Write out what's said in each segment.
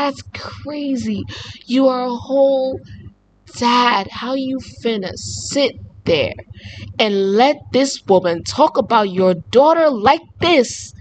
That's crazy. You are a whole dad. How you finna sit there and let this woman talk about your daughter like this?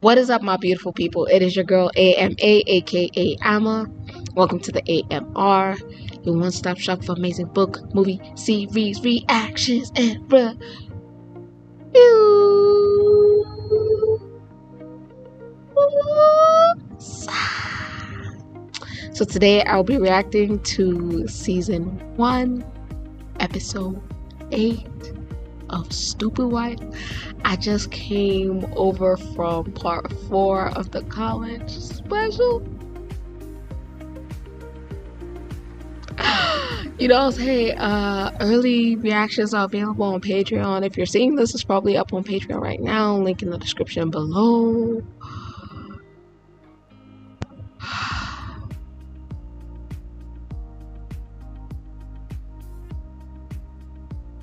What is up, my beautiful people? It is your girl AMA, aka Amma. Welcome to the AMR, your one-stop shop for amazing book, movie, series, reactions, and reviews. So today I'll be reacting to season 1, episode 8 of Stupid Wife. I just came over from part 4 of the college special. You know, hey, early reactions are available on Patreon. If you're seeing this, it's probably up on Patreon right now. Link in the description below.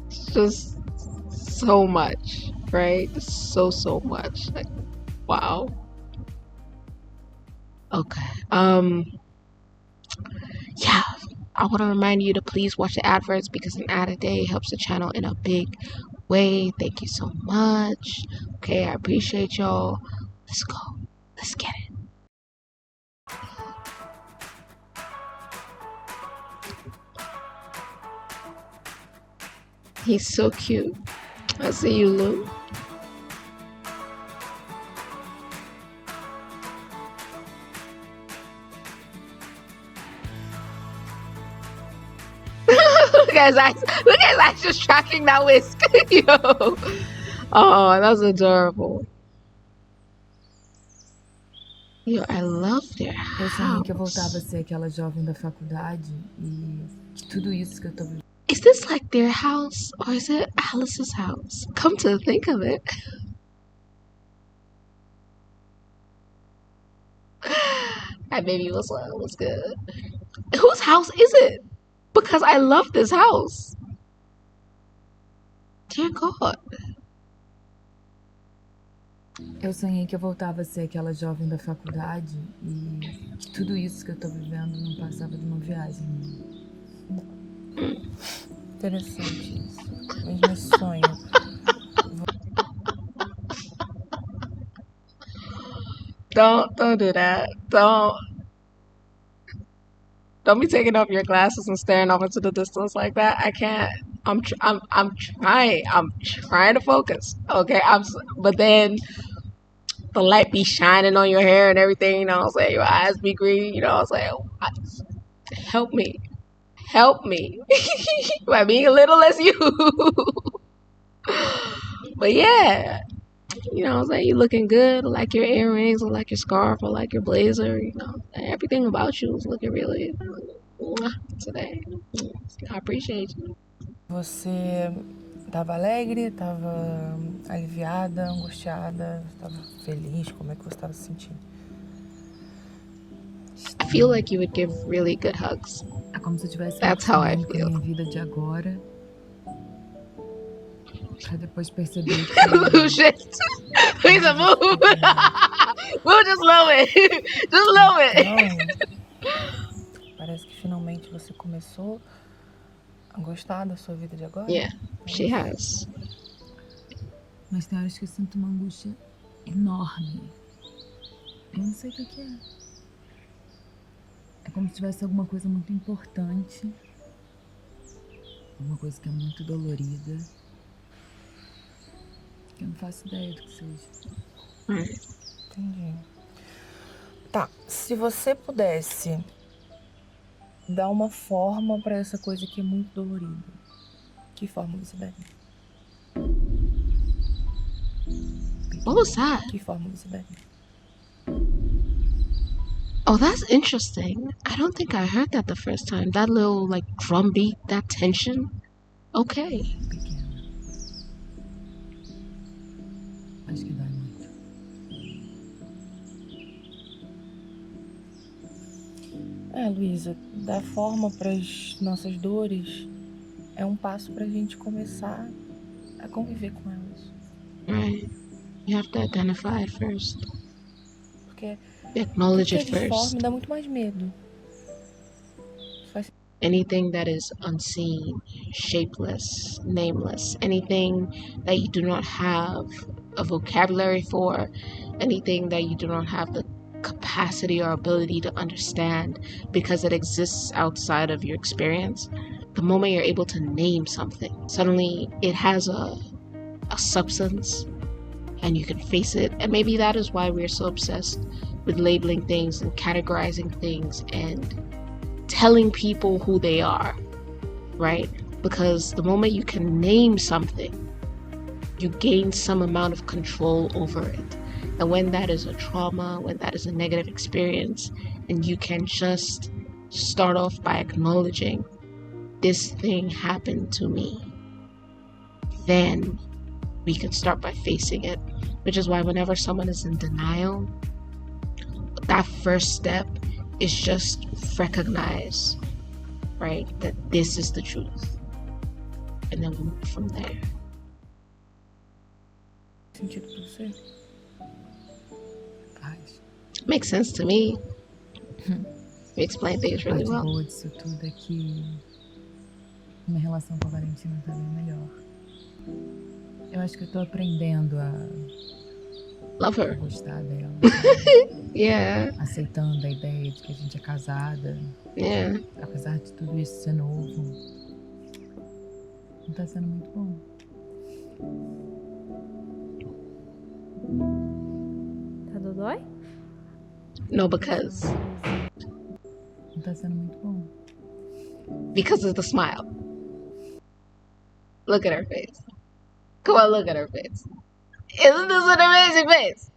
It's just so much, right? So much. Like, wow. Okay. Yeah. I want to remind you to please watch the adverts because an ad a day helps the channel in a big way. Thank you so much. Okay, I appreciate y'all. Let's go. Let's get it. He's so cute. I see you, Lou. Look at his eyes just tracking that whisk. Yo. Oh, that's adorable. Yo, I love their house. Eu sonhei que eu voltava a ser aquela jovem da faculdade e tudo isso que eu tô vivendo. Is this like their house or is it Alice's house? Come to think of it. That baby was good. Whose house is it? Because I love this house. Dear God. Eu sonhei que eu voltava a ser aquela jovem da faculdade e tudo isso que eu tô vivendo não passava de uma viagem. Interessante isso. Mas meu sonho. Don't do that. Don't be taking off your glasses and staring off into the distance like that. I can't. I'm trying to focus. Okay. But then the light be shining on your hair and everything. You know what I'm saying? Your eyes be green. You know what I'm saying? Help me. By being a little less you. But yeah. You know what I'm saying? You looking good. I like your earrings. I like your scarf. I like your blazer. You know, everything about you is looking really today. I appreciate you. Você tava alegre, tava aliviada, angustiada, tava feliz? Como é que você tava se sentindo? I feel like you would give really good hugs. É como se eu tivesse That's how I com a feel. minha vida de agora. Pra depois perceber que... Please move. Move just a little bit. Just a little bit. Não. Parece que finalmente você começou a gostar da sua vida de agora. Yeah, she has. Mas tem horas que eu sinto uma angústia enorme. Eu não sei o que é. É como se tivesse alguma coisa muito importante. Alguma coisa que é muito dolorida. Eu não faço ideia do que seja. Entendi. Tá, se você pudesse dar uma forma pra essa coisa que é muito dolorida, que forma você daria? What was that? Que forma você daria? Oh, that's interesting. I don't think I heard that the first time. That little like drum beat, that tension. okay. pequena. Acho que dói muito. Luísa, dar forma para as nossas dores é um passo para a gente começar a conviver com elas. Right. You have to identify it first. Porque Acknowledge tudo que it é disforme first. dá muito mais medo. Anything that is unseen, shapeless, nameless, anything that you do not have a vocabulary for, anything that you do not have the capacity or ability to understand because it exists outside of your experience. The moment you're able to name something, suddenly it has a substance and you can face it. And maybe that is why we're so obsessed with labeling things and categorizing things and telling people who they are, right? Because the moment you can name something, you gain some amount of control over it. And when that is a trauma, when that is a negative experience, and you can just start off by acknowledging this thing happened to me, then we can start by facing it. Which is why whenever someone is in denial, that first step is just recognize, right, that this is the truth, and then we move from there. Sentido pra você? Faz. Makes sense to me. You explain things really well. A parte boa disso tudo é que minha relação com a Valentina tá bem melhor. Eu acho que eu tô aprendendo a Love her. gostar dela. Yeah. Aceitando a ideia de que a gente é casada. Yeah. Apesar de tudo isso ser novo. Não tá sendo muito bom. Tá dodói? No, because Não tá sendo muito bom. Because of the smile. Look at her face. Come on, look at her face. Isn't this an amazing face?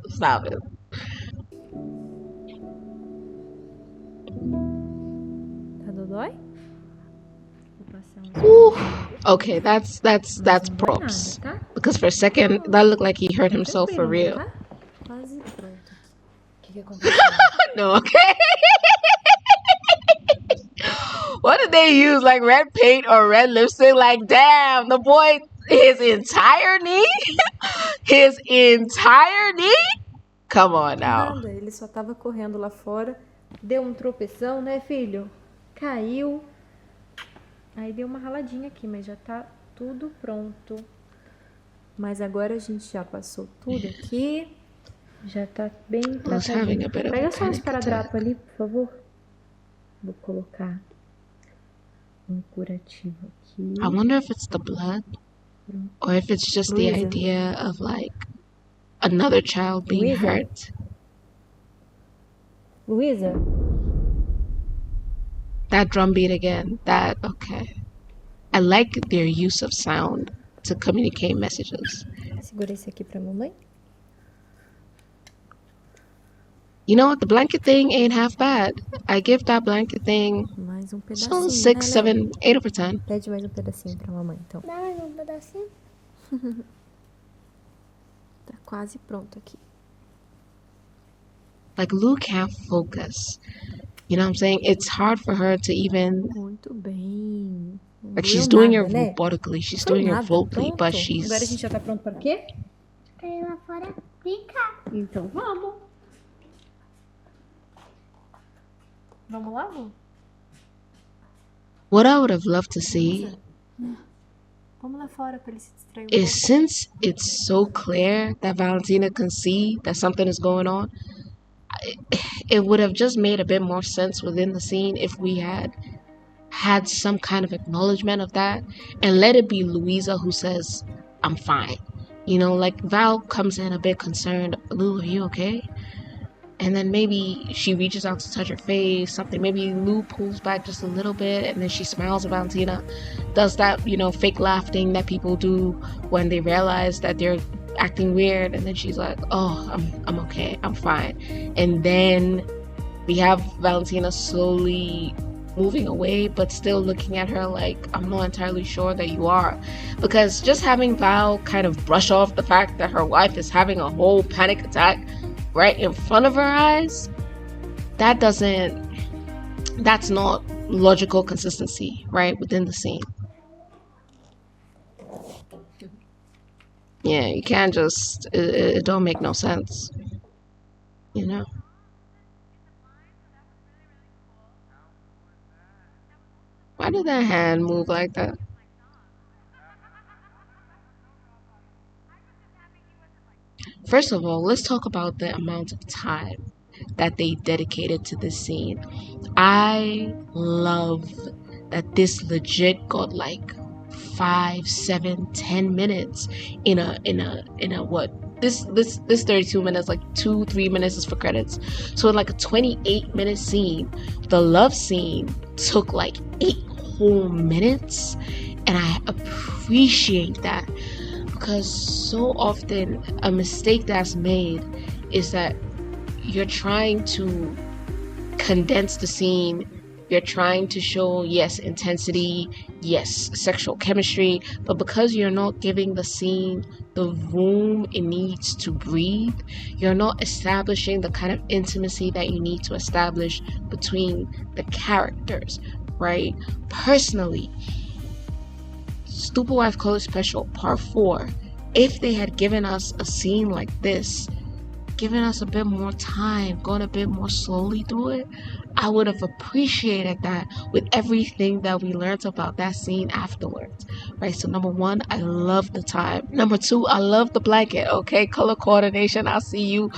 Stop it. Tá dodói? Vou passar uns... Okay, that's props. Nada, tá? Because for a second, that looked like he hurt himself for real. Tá? Quase pronto. O que aconteceu? No, okay. What did they use? Like red paint or red lipstick? Like, damn, the boy, his entire knee? His entire knee? Come on now. Nada, ele só tava correndo lá fora, deu um tropeção, né, filho? Caiu. Aí deu uma raladinha aqui, mas já tá tudo pronto. Mas agora a gente já passou tudo aqui. Já tá bem tratadinho. Pega só um esparadrapo ali, por favor. Vou colocar um curativo aqui. I wonder if it's the blood or if it's just the idea of like another child being hurt. Luísa? That drum beat again. That, okay. I like their use of sound to communicate messages. Segura esse aqui pra mamãe. You know what? The blanket thing ain't half bad. I give that blanket thing Mais um pedacinho, so 6, né, 7, 8 over 10. Pede mais um pedacinho pra mamãe, então. Dá mais um pedacinho? Tá quase pronto aqui. Like, Lou can't focus. You know what I'm saying? It's hard for her to even... Muito bem. Não Like, she's doeu doing nada, it né? robotically. She's Foi doing it nada, vocally, pronto. but she's... Agora a gente já tá pronto para quê? Pra ir lá fora brincar. Então vamos. Vamos lá, Lu? What I would have loved to see Vamos lá fora pra ele se distrair is, since it's so clear that Valentina can see that something is going on, it would have just made a bit more sense within the scene if we had some kind of acknowledgement of that, and let it be Louisa who says, I'm fine. You know, like Val comes in a bit concerned, Lou, are you okay? And then maybe she reaches out to touch her face, something. Maybe Lou pulls back just a little bit, and then she smiles at Valentina, does that, you know, fake laugh thing that people do when they realize that they're acting weird, and then she's like, oh, I'm okay, I'm fine. And then we have Valentina slowly moving away, but still looking at her like, I'm not entirely sure that you are. Because just having Val kind of brush off the fact that her wife is having a whole panic attack right in front of her eyes, that's not logical consistency, right, within the scene. Yeah, you can't just, it don't make no sense, you know? Why did that hand move like that? First of all, let's talk about the amount of time that they dedicated to this scene. I love that this legit got like 5, 7, 10 minutes in a what? This 32 minutes, like 2-3 minutes is for credits. So in like a 28-minute scene, the love scene took like 8 whole minutes, and I appreciate that, because so often a mistake that's made is that you're trying to condense the scene. You're trying to show, yes, intensity, yes, sexual chemistry, but because you're not giving the scene the room it needs to breathe, you're not establishing the kind of intimacy that you need to establish between the characters, right? Personally, Stupid Wife Color Special Part 4, if they had given us a scene like this, given us a bit more time, going a bit more slowly through it, I would have appreciated that with everything that we learned about that scene afterwards, right? So number 1, I love the time. Number 2, I love the blanket, okay? Color coordination, I see you.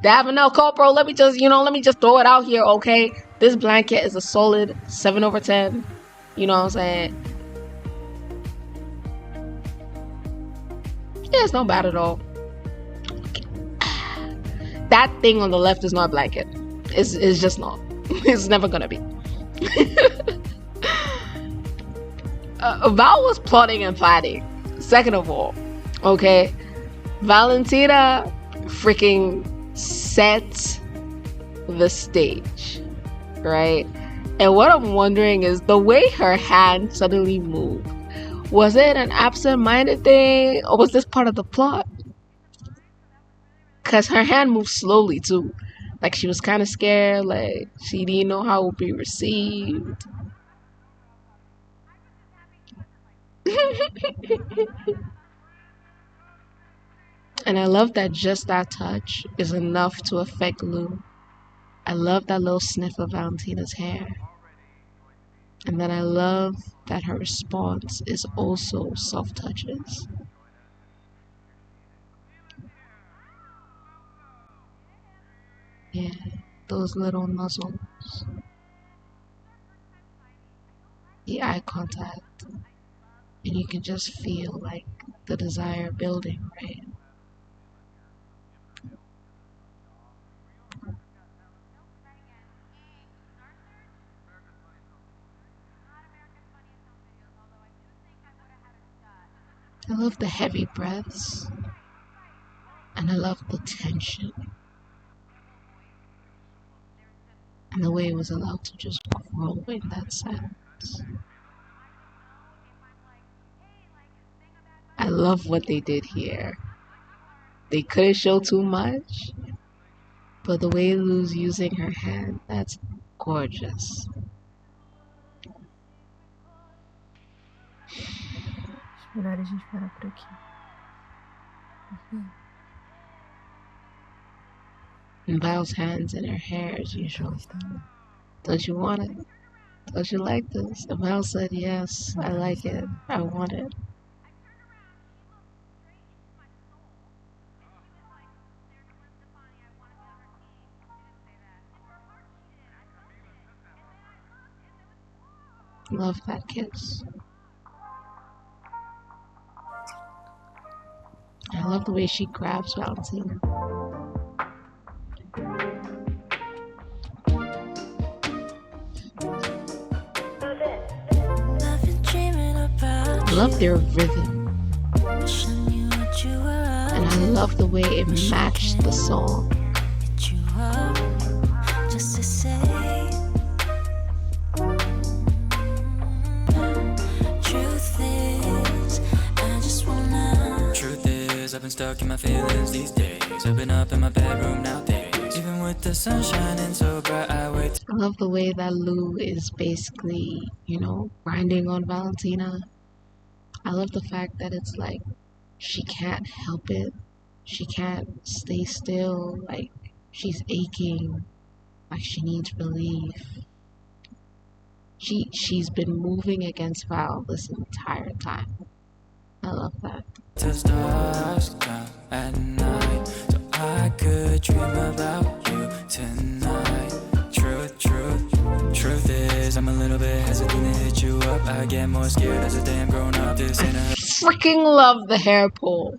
Davenel Corporal, let me just throw it out here, okay? This blanket is a solid 7/10. You know what I'm saying? Yeah, it's not bad at all. Okay. That thing on the left is not a blanket. It's just not. It's never gonna be. Val was plotting and planning. Second of all, okay, Valentina freaking set the stage, right? And what I'm wondering is the way her hand suddenly moved. Was it an absent-minded thing, or was this part of the plot? Because her hand moved slowly too. Like she was kind of scared, like she didn't know how it would be received. And I love that just that touch is enough to affect Lou. I love that little sniff of Valentina's hair. And then I love that her response is also soft touches. Yeah, those little nuzzles. The eye contact. And you can just feel like the desire building, right? I love the heavy breaths, and I love the tension, and the way it was allowed to just grow in that sense. I love what they did here. They couldn't show too much, but the way Lou's using her hand, that's gorgeous. Melhor a gente parar por aqui. And Val's hands in her hair as usual. Don't you want it? Don't you like this? And Val said, yes, I like it. I want it. Love that kiss. I love the way she grabs Valentina. I love their rhythm. And I love the way it matched the song. I've been stuck in my feelings these days. I've been up in my bedroom nowadays. Even with the sun shining so bright, I wait. I love the way that Lou is basically, grinding on Valentina. I love the fact that it's like she can't help it. She can't stay still. Like she's aching. Like she needs relief. She's been moving against Val this entire time. I love that. Till stars come at night, so I could dream about you tonight. Truth is, I'm a little bit hesitant to hit you up. I get more scared as a damn grown up. This ain't a Freaking love the hair pull.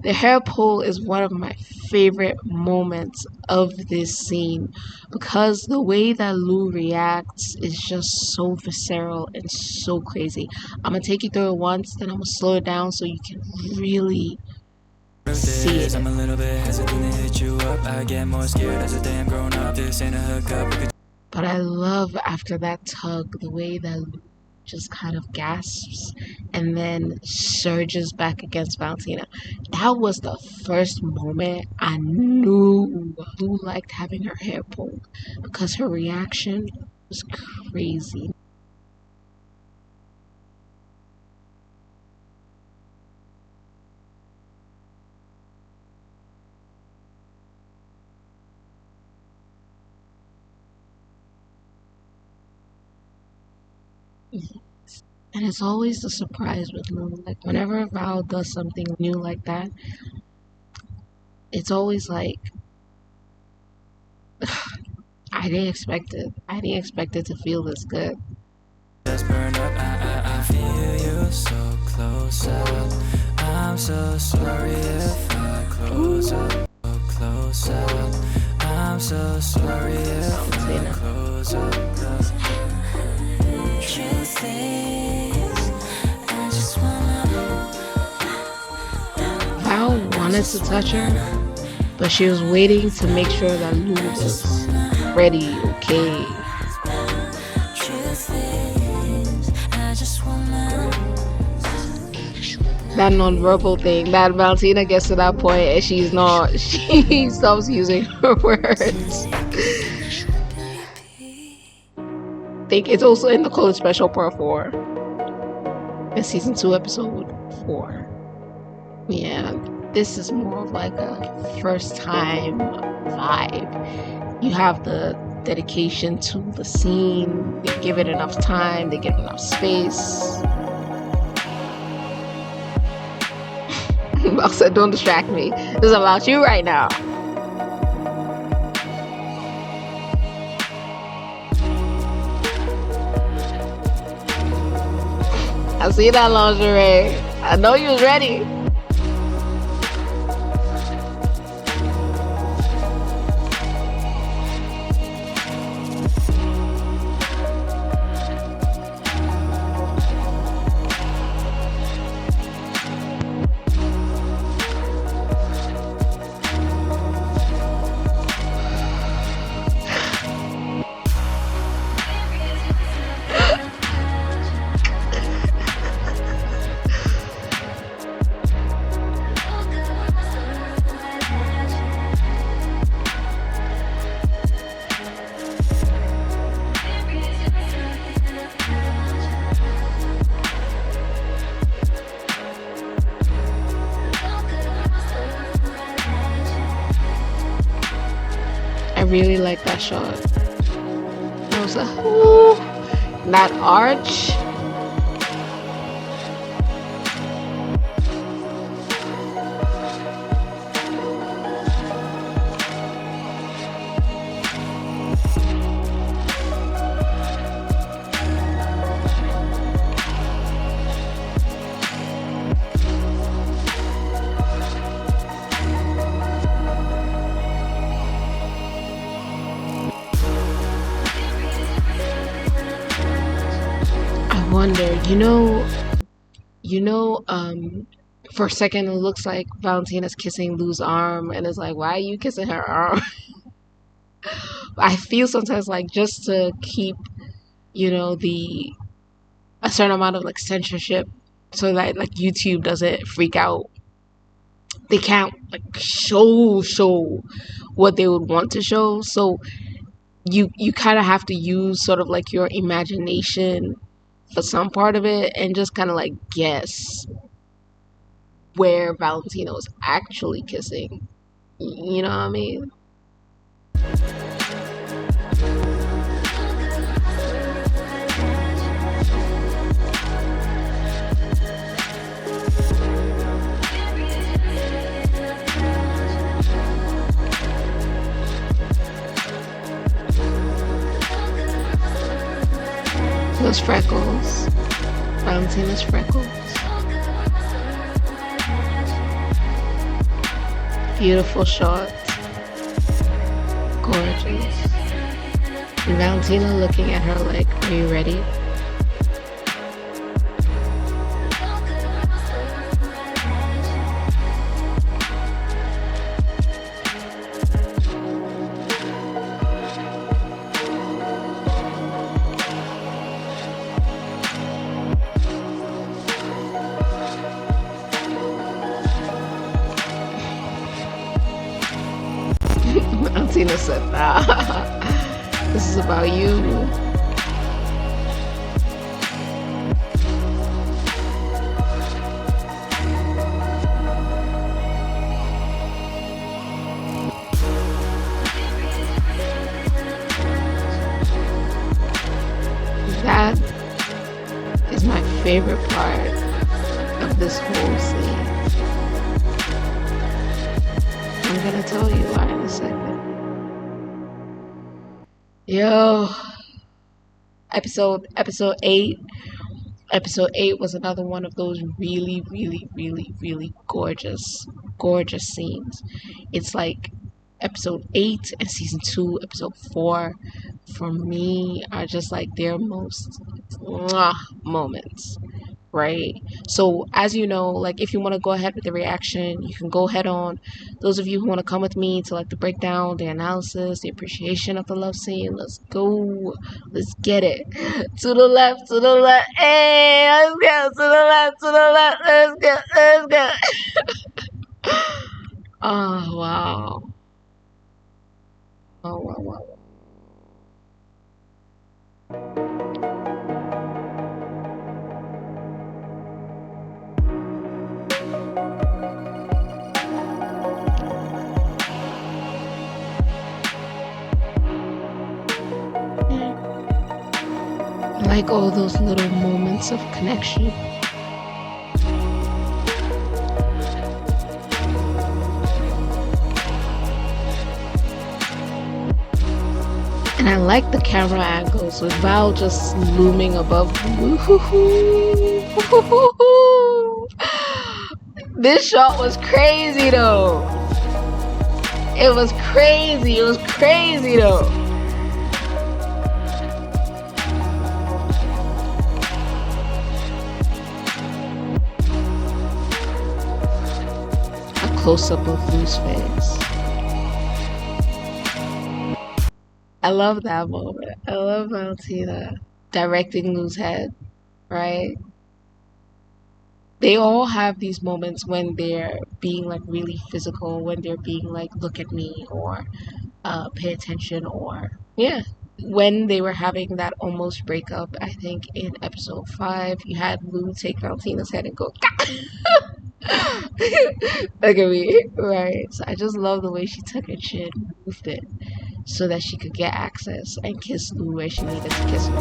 The hair pull is one of my favorite moments of this scene because the way that Lou reacts is just so visceral and so crazy. I'm gonna take you through it once, then I'm gonna slow it down so you can really see it. I'm a little bit hesitant to hit you up. I get more scared as a damn grown up. This ain't a hookup. But I love after that tug the way that Lou just kind of gasps and then surges back against Valentina. That was the first moment I knew Lou liked having her hair pulled because her reaction was crazy. And it's always the surprise with Lou. Like whenever Val does something new like that, it's always like I didn't expect it. I didn't expect it to feel this good. Just burn up, I feel you so close up. I'm so sorry if I close up, so close up. I'm so sorry if I close up. Truth is, I just wanna. Val wanted to touch her, but she was waiting to make sure that Lou was ready, okay. That non-verbal thing, that Valentina gets to that point and she stops using her words. I think it's also in the College Special Part 4. In Season 2, Episode 4. Yeah, this is more of like a first time vibe. You have the dedication to the scene, they give it enough time, they give it enough space. Val said, don't distract me. This is about you right now. I see that lingerie. I know you was ready. I really like that shot. I was like, ooh, that arch. Wonder, for a second it looks like Valentina's kissing Lou's arm and it's like, why are you kissing her arm? I feel sometimes like just to keep, a certain amount of like censorship so that like YouTube doesn't freak out. they can't like show what they would want to show. So you kind of have to use sort of like your imagination for some part of it and just kind of like guess where Valentino is actually kissing. You know what I mean? Those freckles. Valentina's freckles. Beautiful shot. Gorgeous. And Valentina looking at her like, are you ready? Valentina said, nah, this is about you. That is my favorite part of this whole scene. I'm gonna tell you why in a second. Yo, episode 8. Episode 8 was another one of those really gorgeous scenes. It's like episode 8 and season 2, episode 4 for me are just like their most moments, right? So as you know, like if you want to go ahead with the reaction, you can go head on. Those of you who want to come with me to like the breakdown, the analysis, the appreciation of the love scene, let's go, let's get it. To the left, hey, let's go, to the left, let's go. Oh wow. Oh wow. I like all those little moments of connection. And I like the camera angles with Val just looming above. This shot was crazy though. It was crazy though. A close-up of Lou's face. I love that moment. I love Valentina directing Lou's head, right? They all have these moments when they're being like really physical, when they're being like, look at me, or pay attention, or yeah. When they were having that almost breakup, I think in episode 5, you had Lou take Valentina's head and go, look at me, right? So I just love the way she took her chin, moved it, so that she could get access and kiss Lou where she needed to kiss her.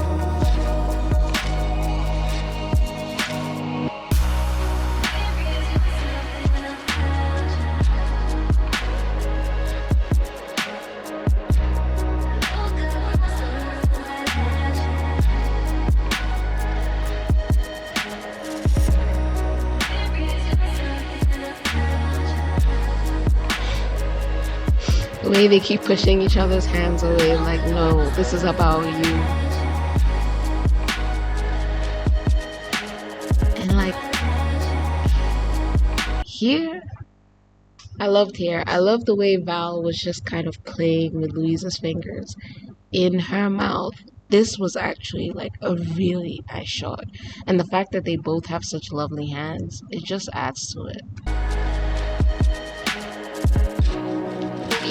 The way they keep pushing each other's hands away, like, no, this is about you. And like, here, I loved the way Val was just kind of playing with Louisa's fingers in her mouth. This was actually like a really nice shot. And the fact that they both have such lovely hands, it just adds to it.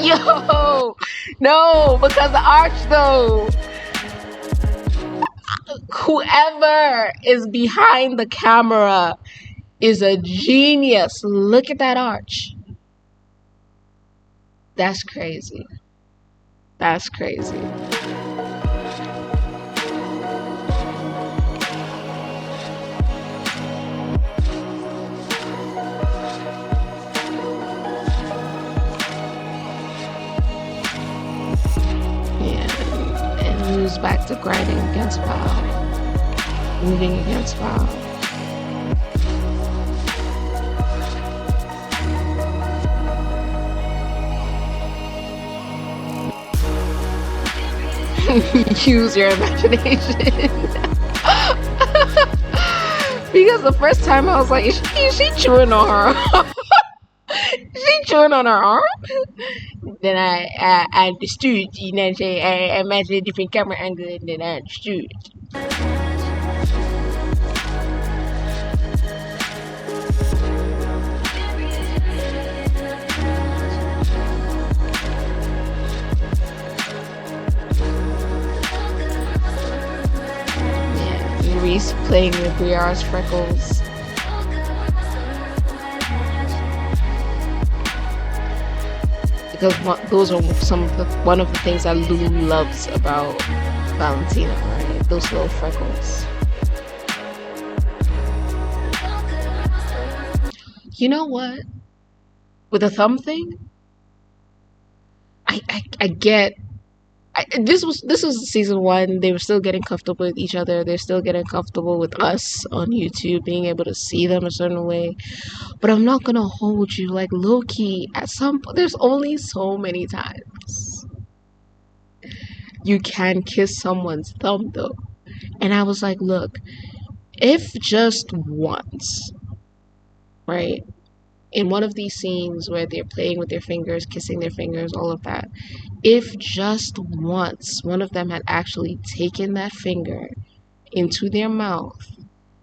Yo, no, because the arch though. Whoever is behind the camera is a genius. Look at that arch. That's crazy. That's crazy. Yeah, and moves back to grinding against Val, moving against Val. Use your imagination. Because the first time I was like, is she chewing on her arm? Is she chewing on her arm? Then I understood, you know what I'm saying? I imagined a different camera angle and then I understood. Reese playing with Briar's freckles. Because those are one of the things that Lou loves about Valentina, right? Those little freckles. You know what? With the thumb thing, I get. This was season 1. They were still getting comfortable with each other. They're still getting comfortable with us on YouTube, being able to see them a certain way. But I'm not gonna hold you, like, low key. At some point, there's only so many times you can kiss someone's thumb, though. And I was like, look, if just once, right? In one of these scenes where they're playing with their fingers, kissing their fingers, all of that, if just once one of them had actually taken that finger into their mouth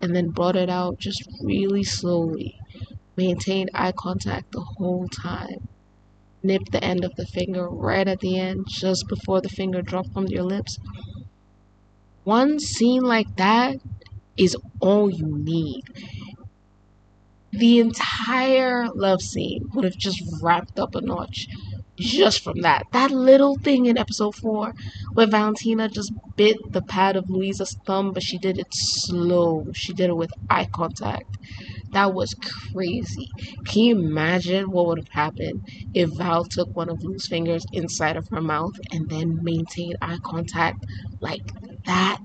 and then brought it out just really slowly, maintained eye contact the whole time, nipped the end of the finger right at the end, just before the finger dropped from your lips, one scene like that is all you need. The entire love scene would have just wrapped up a notch just from that. That little thing in episode 4 where Valentina just bit the pad of Louisa's thumb, but she did it slow. She did it with eye contact. That was crazy. Can you imagine what would have happened if Val took one of Lou's fingers inside of her mouth and then maintained eye contact like that?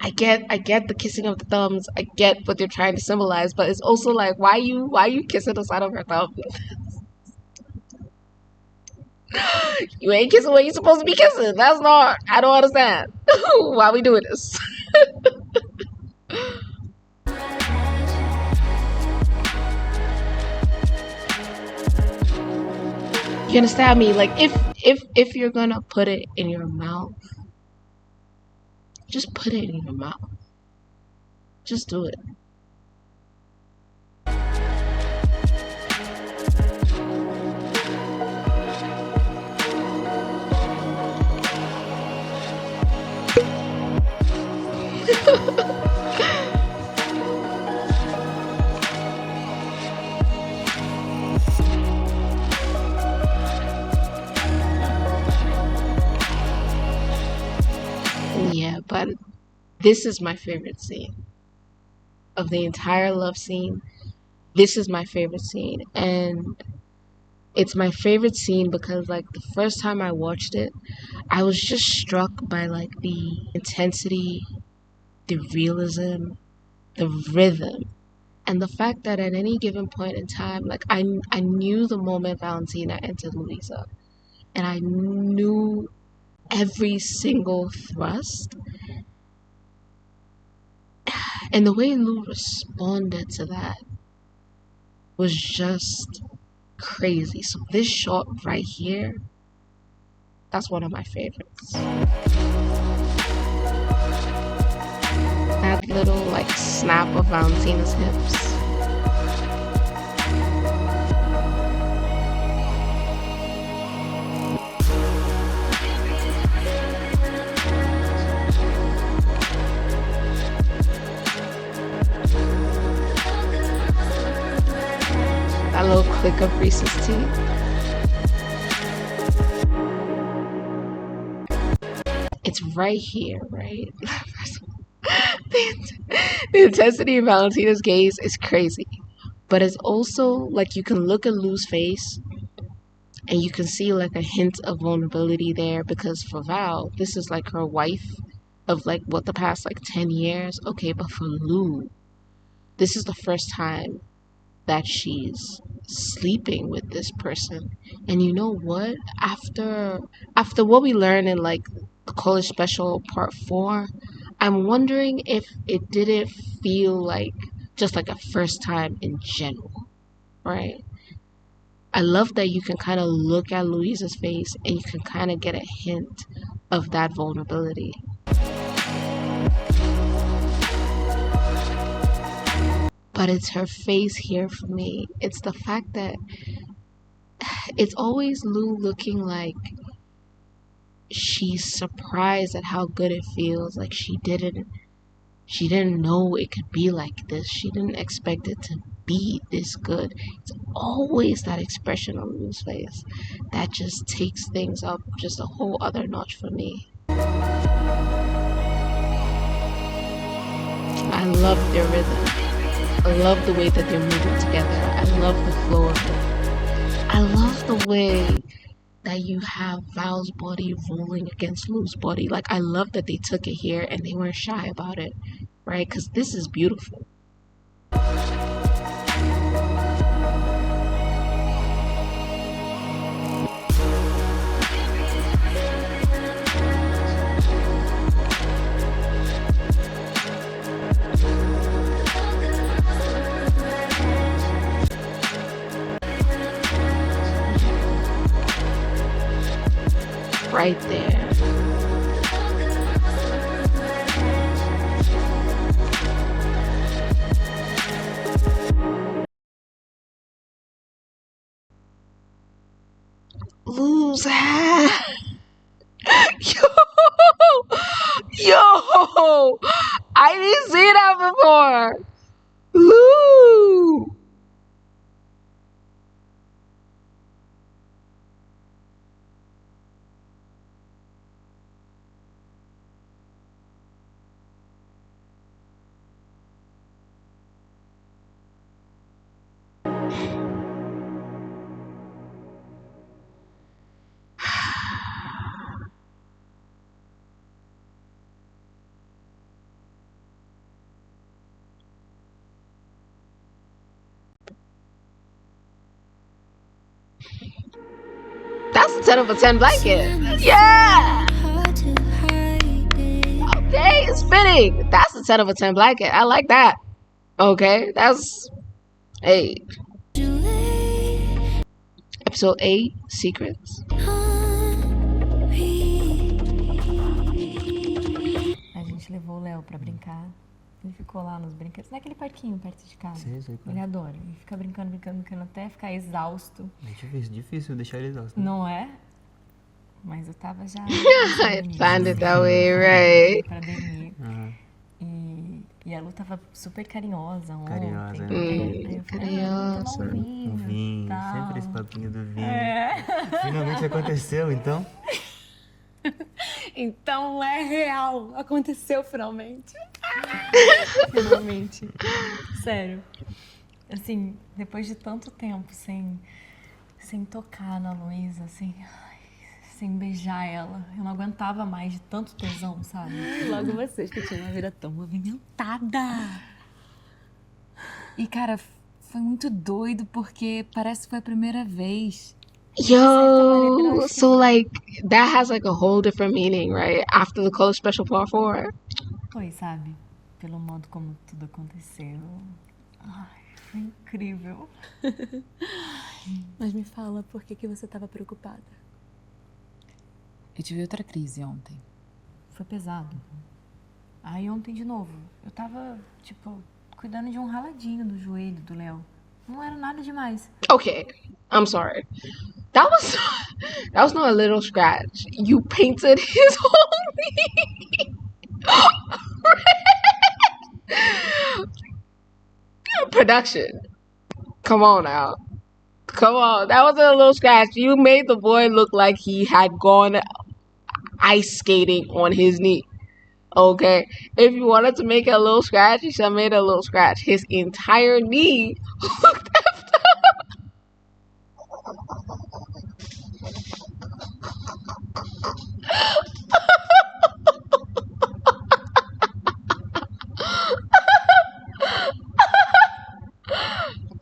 I get the kissing of the thumbs. I get what they're trying to symbolize, but it's also like, why you kissing the side of her thumb? You ain't kissing what you're supposed to be kissing. That's not. I don't understand. Why we doing this? You understand me? Like, if you're gonna put it in your mouth, just put it in your mouth. Just do it. Yeah, but this is my favorite scene of the entire love scene. This is my favorite scene, and it's my favorite scene because, like, the first time I watched it, I was just struck by, like, the intensity, the realism, the rhythm, and the fact that at any given point in time, like, I knew the moment Valentina entered Louisa, and I knew every single thrust, and the way Lou responded to that was just crazy. So this shot right here, that's one of my favorites. That little, like, snap of Valentina's hips. click of Reese's teeth. It's right here, right? The intensity of Valentina's gaze is crazy. But it's also like you can look at Lou's face and you can see like a hint of vulnerability there, because for Val, this is like her wife of like what, the past like 10 years. Okay, but for Lou, this is the first time that she's sleeping with this person. And you know what? After what we learned in like the college special part 4, I'm wondering if it didn't feel like just like a first time in general, right? I love that you can kind of look at Louisa's face and you can kind of get a hint of that vulnerability. But it's her face here for me. It's the fact that it's always Lou looking like she's surprised at how good it feels. Like she didn't know it could be like this. She didn't expect it to be this good. It's always that expression on Lou's face that just takes things up just a whole other notch for me. I love their rhythm. I love the way that they're moving together. I love the flow of it. I love the way that you have Val's body rolling against Lou's body. Like, I love that they took it here and they weren't shy about it, right? Because this is beautiful. Right there. Lou's hat. Yo, I didn't see that before. Lou. That's a 10 over 10 blanket. Yeah. Okay, it's fitting. That's a 10 over 10 blanket. I like that. Okay, that's 8. Episode 8, Secrets. A gente levou o Léo pra brincar. Ele ficou lá nos brinquedos, naquele parquinho perto de casa. Sei, Ele adora. Ele fica brincando até ficar exausto. É difícil deixar ele exausto. Não é? Mas eu tava já... I planned it that way, right? Pra dormir. E a Lu tava super carinhosa ontem. Carinhosa, né? Aí eu falei, Carinhosa. toma um vinho, Vinho, tal. sempre esse papinho do vinho. Finalmente aconteceu, então? Então é real. Aconteceu finalmente. Finalmente. Sério. Assim, depois de tanto tempo sem tocar na Luísa, sem beijar ela, eu não aguentava mais de tanto tesão, sabe? E logo vocês, que tinham uma vida tão movimentada. E, cara, foi muito doido, porque parece que foi a primeira vez. Yo, so like that has like a whole different meaning, right? After the college special part 4. Foi, sabe? Pelo modo como tudo aconteceu. Ai, foi incrível. Mas me fala, por que você estava preocupada? Eu tive outra crise ontem. Foi pesado. Aí ontem de novo, eu tava, tipo, cuidando de um raladinho do joelho do Léo. Não era nada demais. Okay, I'm sorry. That was not a little scratch. You painted his whole knee. Production. Come on now. Come on, that wasn't a little scratch. You made the boy look like he had gone ice skating on his knee. Okay, if you wanted to make it a little scratch, you should have made it a little scratch. His entire knee looked after.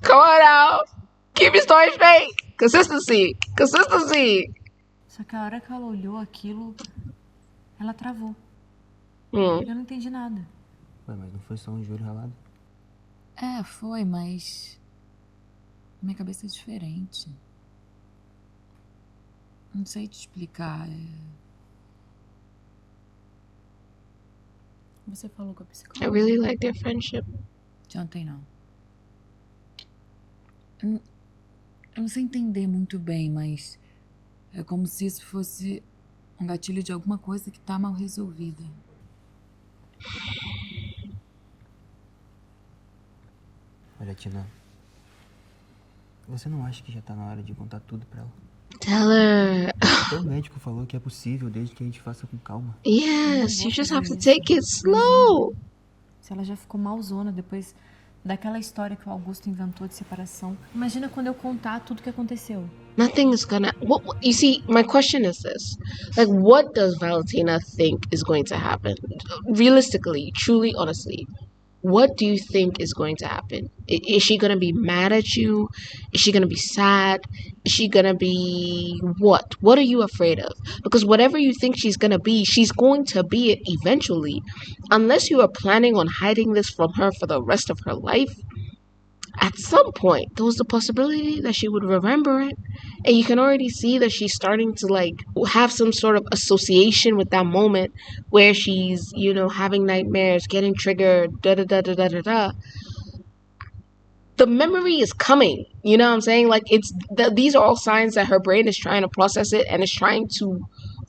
Come on now. Keep your story straight. Consistency. Consistency. Só que a hora que ela olhou aquilo, ela travou. Hum. Eu não entendi nada. Ué, mas não foi só um joelho ralado? É, foi, mas. Minha cabeça é diferente. Não sei te explicar. Você falou com a psicóloga? I really like their friendship. Jantei não. Eu não sei entender muito bem, mas é como se isso fosse um gatilho de alguma coisa que tá mal resolvida. Olha, Tina, você não acha que já tá na hora de contar tudo pra ela? Tell her. Até o médico falou que é possível desde que a gente faça com calma. Yes, you just have to take it slow. Se ela já ficou malzona depois daquela história que o Augusto inventou de separação. Imagina quando eu contar tudo o que aconteceu. Nothing is gonna. You see, my question is this: like, what does Valentina think is going to happen? Realistically, truly, honestly, what do you think is going to happen? Is she gonna be mad at you? Is she gonna be sad? Is she gonna be what? What are you afraid of? Because whatever you think she's going to be it eventually. Unless you are planning on hiding this from her for the rest of her life, at some point, there was the possibility that she would remember it. And you can already see that she's starting to, like, have some sort of association with that moment where she's, you know, having nightmares, getting triggered, da-da-da-da-da-da-da. The memory is coming, you know what I'm saying? Like, these are all signs that her brain is trying to process it and is trying to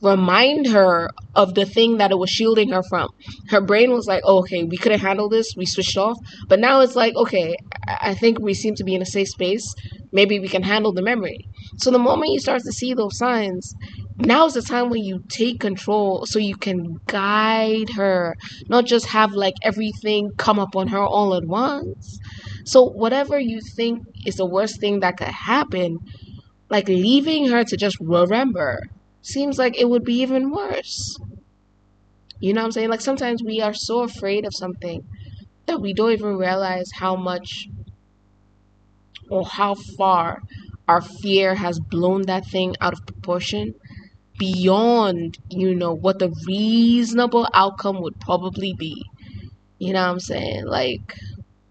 remind her of the thing that it was shielding her from. Her brain was like, oh, okay, we couldn't handle this, we switched off. But now it's like, okay, I think we seem to be in a safe space. Maybe we can handle the memory. So the moment you start to see those signs, now's the time when you take control so you can guide her, not just have like everything come up on her all at once. So whatever you think is the worst thing that could happen, like leaving her to just remember, seems like it would be even worse. You know what I'm saying? Like, sometimes we are so afraid of something that we don't even realize how much or how far our fear has blown that thing out of proportion beyond, you know, what the reasonable outcome would probably be. You know what I'm saying? Like,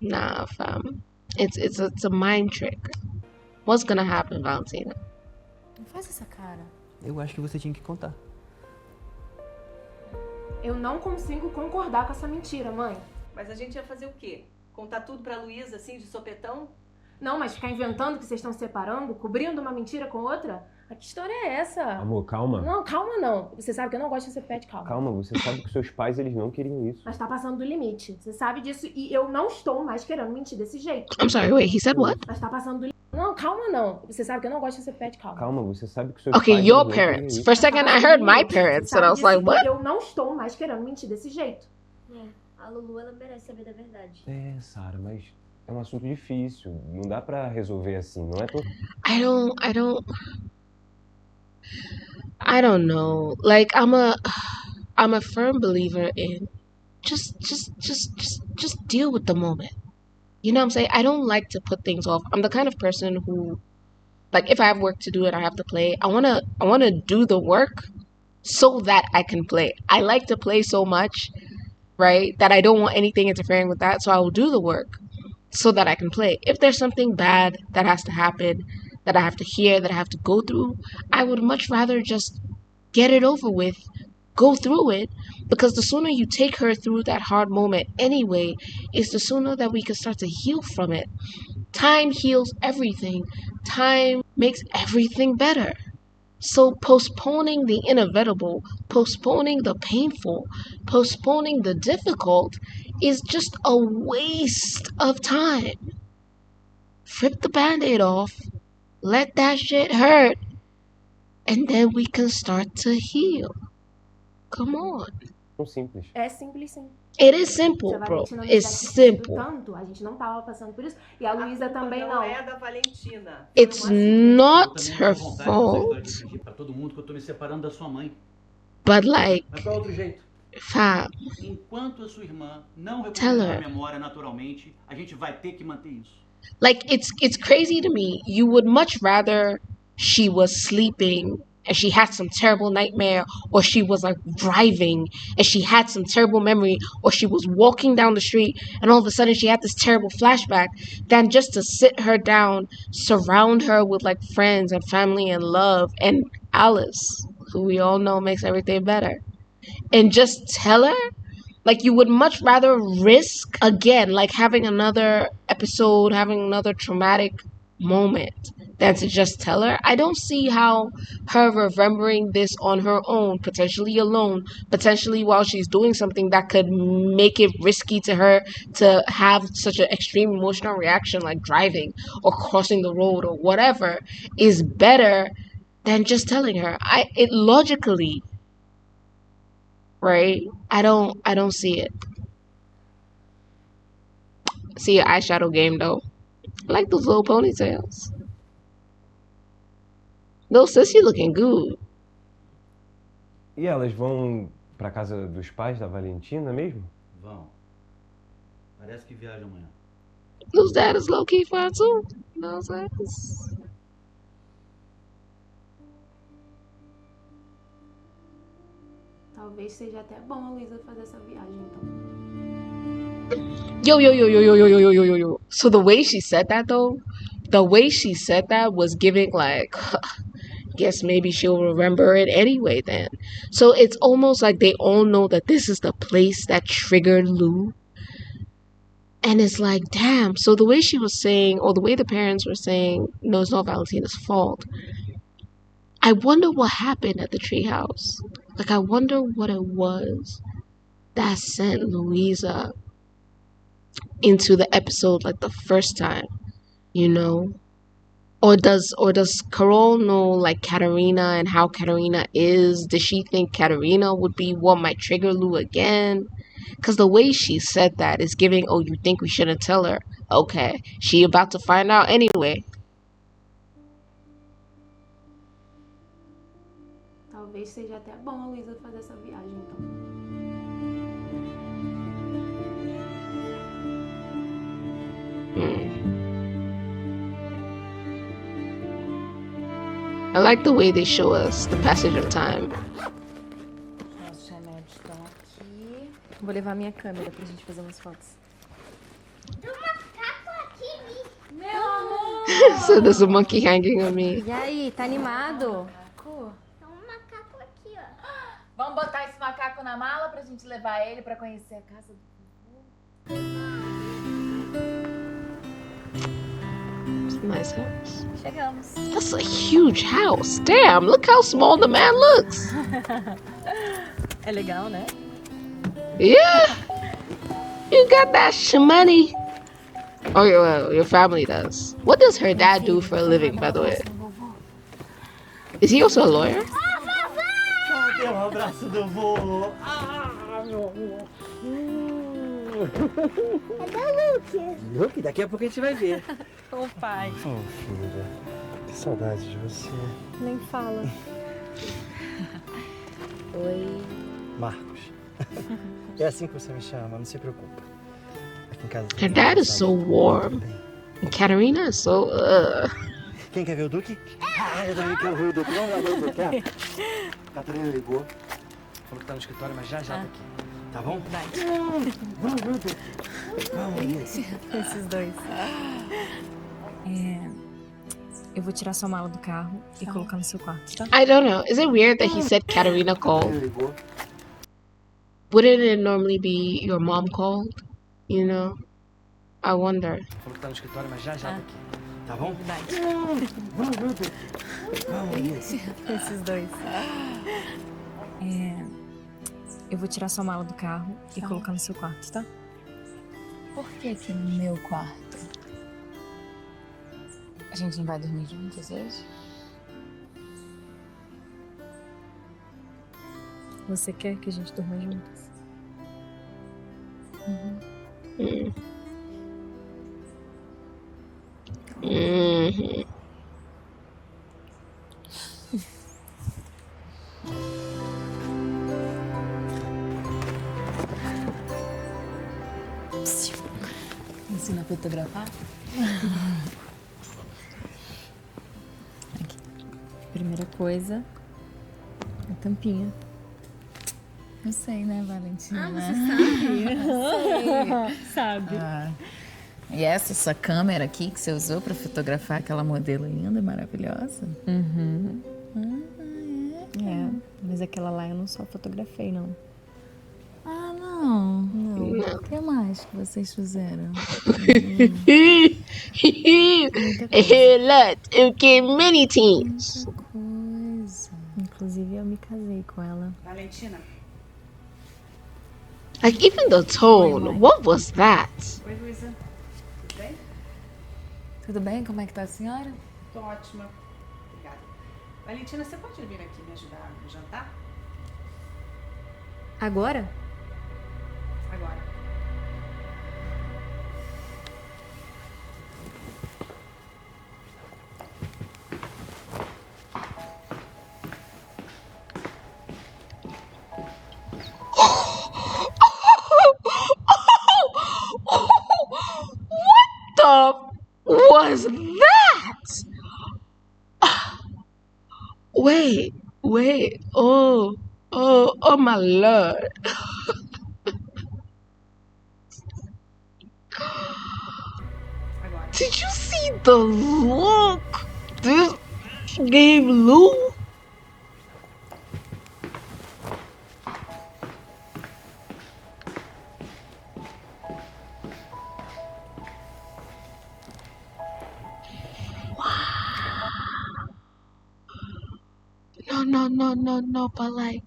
nah, fam. It's a mind trick. What's gonna happen, Valentina? Não faz essa cara. Eu acho que você tinha que contar. Eu não consigo concordar com essa mentira, mãe. Mas a gente ia fazer o quê? Contar tudo pra Luísa, assim, de sopetão? Não, mas ficar inventando que vocês estão se separando, cobrindo uma mentira com outra? Que história é essa? Amor, calma. Não, calma não. Você sabe que eu não gosto de ser pet, calma. Calma, você sabe que seus pais, eles não queriam isso. Mas tá passando do limite. Você sabe disso e eu não estou mais querendo mentir desse jeito. I'm sorry, wait, he said what? Mas tá passando do limite. Não, calma não. Você sabe que eu não gosto de ser pet, calma. Calma, você sabe que seus Okay, pais, your eles não queriam parents. isso. For a second, I heard my parents, and I was like, what? Eu não estou mais querendo mentir desse jeito. A Lulu, ela merece saber da verdade. É, Sara, mas é um assunto difícil. Não dá pra resolver assim, não é tão... I don't know. Like, I'm a firm believer in just deal with the moment. You know what I'm saying? I don't like to put things off. I'm the kind of person who, like, if I have work to do and I have to play, I wanna do the work so that I can play. I like to play so much, right, that I don't want anything interfering with that. So I will do the work so that I can play. If there's something bad that has to happen, that I have to hear, that I have to go through, I would much rather just get it over with, go through it, because the sooner you take her through that hard moment anyway, is the sooner that we can start to heal from it. Time heals everything. Time makes everything better. So postponing the inevitable, postponing the painful, postponing the difficult is just a waste of time. Rip the Band-Aid off let that shit hurt, and then we can start to heal. Come on. Tão simples. É simples, sim. It is Se simple, a bro. Valentina não It's tivesse insistido simple. tanto, a gente não tava passando por isso. E a Luísa também não. não. É da Valentina. It's Foram acidentes. not Eu também her não tô à vontade com essa história de fault, fingir pra todo mundo que eu tô me separando da sua mãe. but like, Mas qual é o outro jeito? fam, Enquanto a sua irmã não Tell recuperar her. a memória naturalmente, a gente vai ter que manter isso. like it's crazy to me. You would much rather she was sleeping and she had some terrible nightmare, or she was like driving and she had some terrible memory, or she was walking down the street and all of a sudden she had this terrible flashback, than just to sit her down, surround her with like friends and family and love and Alice, who we all know makes everything better, and just tell her. Like, you would much rather risk, again, like having another episode, having another traumatic moment, than to just tell her. I don't see how her remembering this on her own, potentially alone, potentially while she's doing something that could make it risky to her to have such an extreme emotional reaction like driving or crossing the road or whatever, is better than just telling her. It logically, right? I don't see it. See your eyeshadow game though. I like those little ponytails. No, sis, you looking good. E elas vão pra casa dos pais da Valentina mesmo? Vão. Parece que viajam amanhã. Whose dad is low key fine too. You know what I'm saying? Talvez seja até bom a Luísa fazer essa viagem, então. Yo. So the way she said that though, was giving like, guess maybe she'll remember it anyway then. So it's almost like they all know that this is the place that triggered Lou. And it's like, damn. So the way she was saying, or the way the parents were saying, no, it's not Valentina's fault. I wonder what happened at the treehouse. Like, I wonder what it was that sent Louisa into the episode like the first time, you know? Or does Carol know like Catarina and how Catarina is? Does she think Catarina would be what might trigger Lou again? Because the way she said that is giving, oh, you think we shouldn't tell her? Okay, she about to find out anyway. Talvez seja até bom a Luísa fazer essa viagem, então. I like the way they show us the passage of time. Nossos remédios estão aqui. Vou levar minha câmera pra gente fazer umas fotos. Tem um macaco aqui, Meu amor! So there's a monkey hanging on me. E aí, tá animado? Tem um macaco aqui, ó. Vamos botar esse macaco na mala pra gente levar ele pra conhecer a casa do Nice house. Chegamos. That's a huge house. Damn, look how small the man looks. É legal, né? Yeah. You got that shmoney. Or your family does. What does her dad do for a living, by the way? Is he also a lawyer? Cadê o abraço do vô? Meu amor. Cadê o Luke? Luke, daqui a pouco a gente vai ver. Ô pai, Oh, filha. Que saudade de você. nem fala. Oi. Marcos. É assim que você me chama, não se preocupa. Aqui em casa. Her dad is so warm. And Catarina is so, Quem quer ver o Duque? Ah, eu também quero ver o Duque. Vamos lá ver o Duque, ó. Catarina ligou. Falou que tá no escritório, mas já tá aqui. Tá bom? Vai. Vamos ver o Duque. Vamos. Esses dois. Eu vou tirar sua mala do carro e colocar no seu quarto, tá? I don't know. Is it weird that he said Catarina called? Catarina ligou. Wouldn't it normally be your mom called? You know? I wonder. Falou que tá no escritório, mas já tá aqui. Tá bom? Vai. Vamos ver o Duque. Vamos. Esses dois. Eu vou tirar sua mala do carro e colocar no seu quarto, tá? Por que aqui no meu quarto? A gente não vai dormir juntas hoje? Você quer que a gente durma juntas? Ensina a fotografar? Aqui. Primeira coisa, a tampinha. Eu sei, né, Valentina? Você sabe. E essa sua câmera aqui que você usou pra fotografar aquela modelo linda e maravilhosa? É, mas aquela lá eu não só fotografei, não. Ah, não. O que mais que vocês fizeram? Let's get many things. Muita coisa. Inclusive eu me casei com ela. Valentina. Like, even the tone, what was that? Oi, Luísa. Tudo bem? Tudo bem? Como é que tá a senhora? Tô ótima. Obrigada. Valentina, você pode vir aqui me ajudar no jantar? Agora? Agora. What was that? Wait, oh my lord. Agora. Did you see the look this gave Lou? No, but like,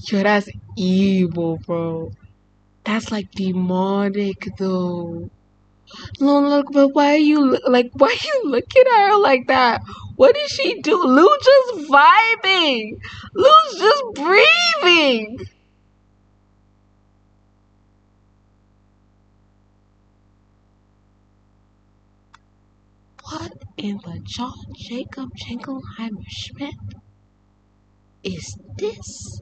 yo, that's evil, bro. That's like demonic, though. No, look, but why are you looking at her like that? What did she do? Lou just vibing. Lou's just breathing. What in the John Jacob Jingleheimer Schmidt is this?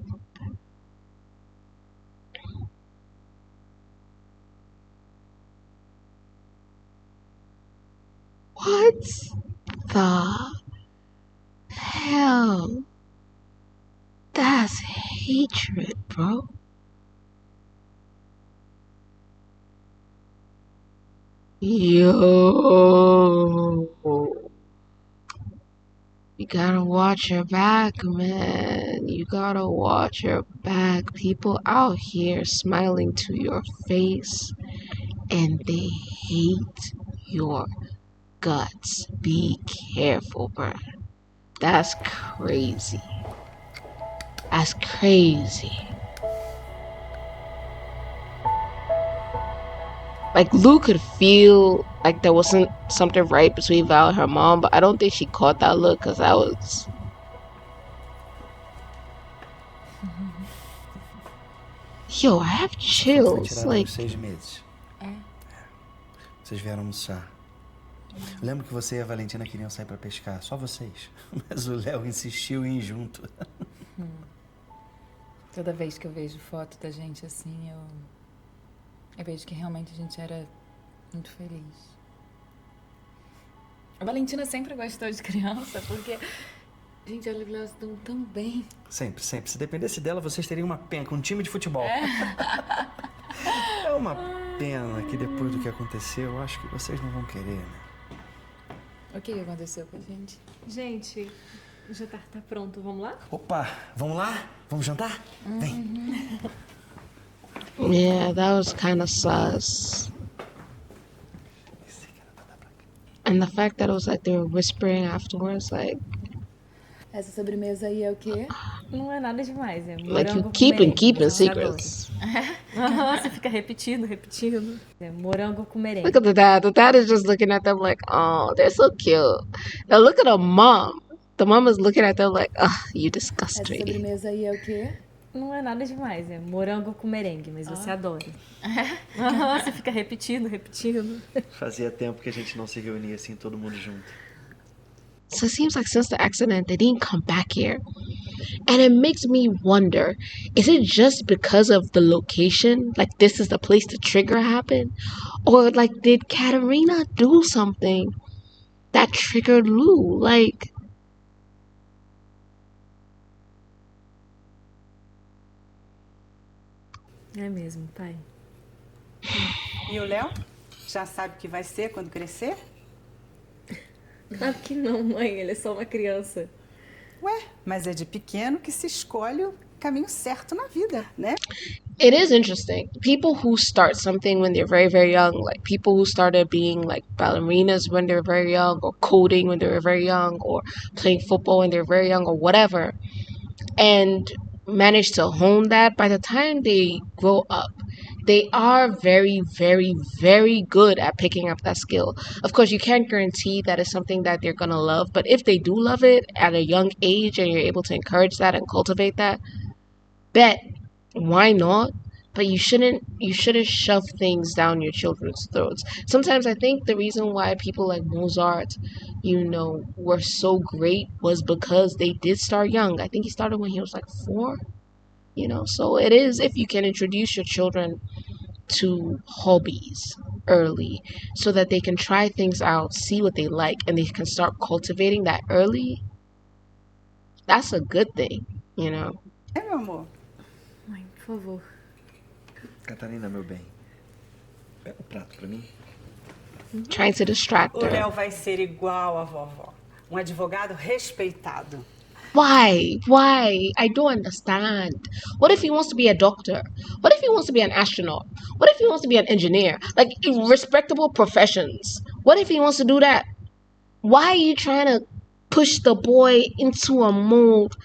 What the hell? That's hatred, bro. Yo. You gotta watch your back, man. You gotta watch your back. People out here smiling to your face and they hate your guts. Be careful, bro. That's crazy. That's crazy. Like, Lou could feel like there wasn't something right between Val and her mom, but I don't think she caught that look because that was... Yo, I have chills. Like, 6 meses. Vocês vieram almoçar. Eu lembro que você e a Valentina queriam sair pra pescar, só vocês. Mas o Léo insistiu em ir junto. Toda vez que eu vejo foto da gente assim, eu vejo que realmente a gente era muito feliz. A Valentina sempre gostou de criança, porque... Gente, olha, elas estão tão bem. Sempre. Se dependesse dela, vocês teriam uma pena com um time de futebol. É uma pena que depois do que aconteceu, eu acho que vocês não vão querer, né? O que aconteceu com a gente? Gente, o jantar tá pronto, vamos lá? Opa, vamos lá? Vamos jantar? Vem. yeah, that was kind of sus. And the fact that it was like they were whispering afterwards, like... Essa sobremesa aí é o quê? Não é nada demais, é Like you morango com keeping merengue, mas você secrets. Você fica repetindo. É morango com merengue. Look at the dad. The dad is just looking at them like, oh, they're so cute. Now look at the mom. The mom is looking at them like, oh, you disgust Essa me. sobremesa aí é o quê? Não é nada demais, é morango com merengue, mas você adora. Você fica repetindo. Fazia tempo que a gente não se reunia assim, todo mundo junto. So it seems like since the accident, they didn't come back here. And it makes me wonder, is it just because of the location? Like, this is the place the trigger happened? Or, like, did Catarina do something that triggered Lou? Like... É mesmo, pai. E o Léo? Já sabe o que vai ser quando crescer? Claro que não, mãe. Ele é só uma criança. Ué, mas é de pequeno que se escolhe o caminho certo na vida, né? It is interesting. People who start something when they're very, very young, like people who started being like ballerinas when they were very young, or coding when they were very young, or playing football when they were very young, or whatever, and manage to hone that, by the time they grow up, they are very, very, very good at picking up that skill. Of course, you can't guarantee that it's something that they're gonna love, but if they do love it at a young age and you're able to encourage that and cultivate that, bet, why not? But you shouldn't shove things down your children's throats. Sometimes I think the reason why people like Mozart, were so great was because they did start young. I think he started when he was like 4. So it is, if you can introduce your children to hobbies early so that they can try things out, see what they like, and they can start cultivating that early, that's a good thing, É, meu amor? Mãe, por favor. Catarina, meu bem, pega o prato pra mim. Trying to distract O her. Léo vai ser igual a vovó. Um advogado respeitado. Why? I don't understand. What if he wants to be a doctor? What if he wants to be an astronaut? What if he wants to be an engineer? Like, respectable professions. What if he wants to do that? Why are you trying to push the boy into a mold?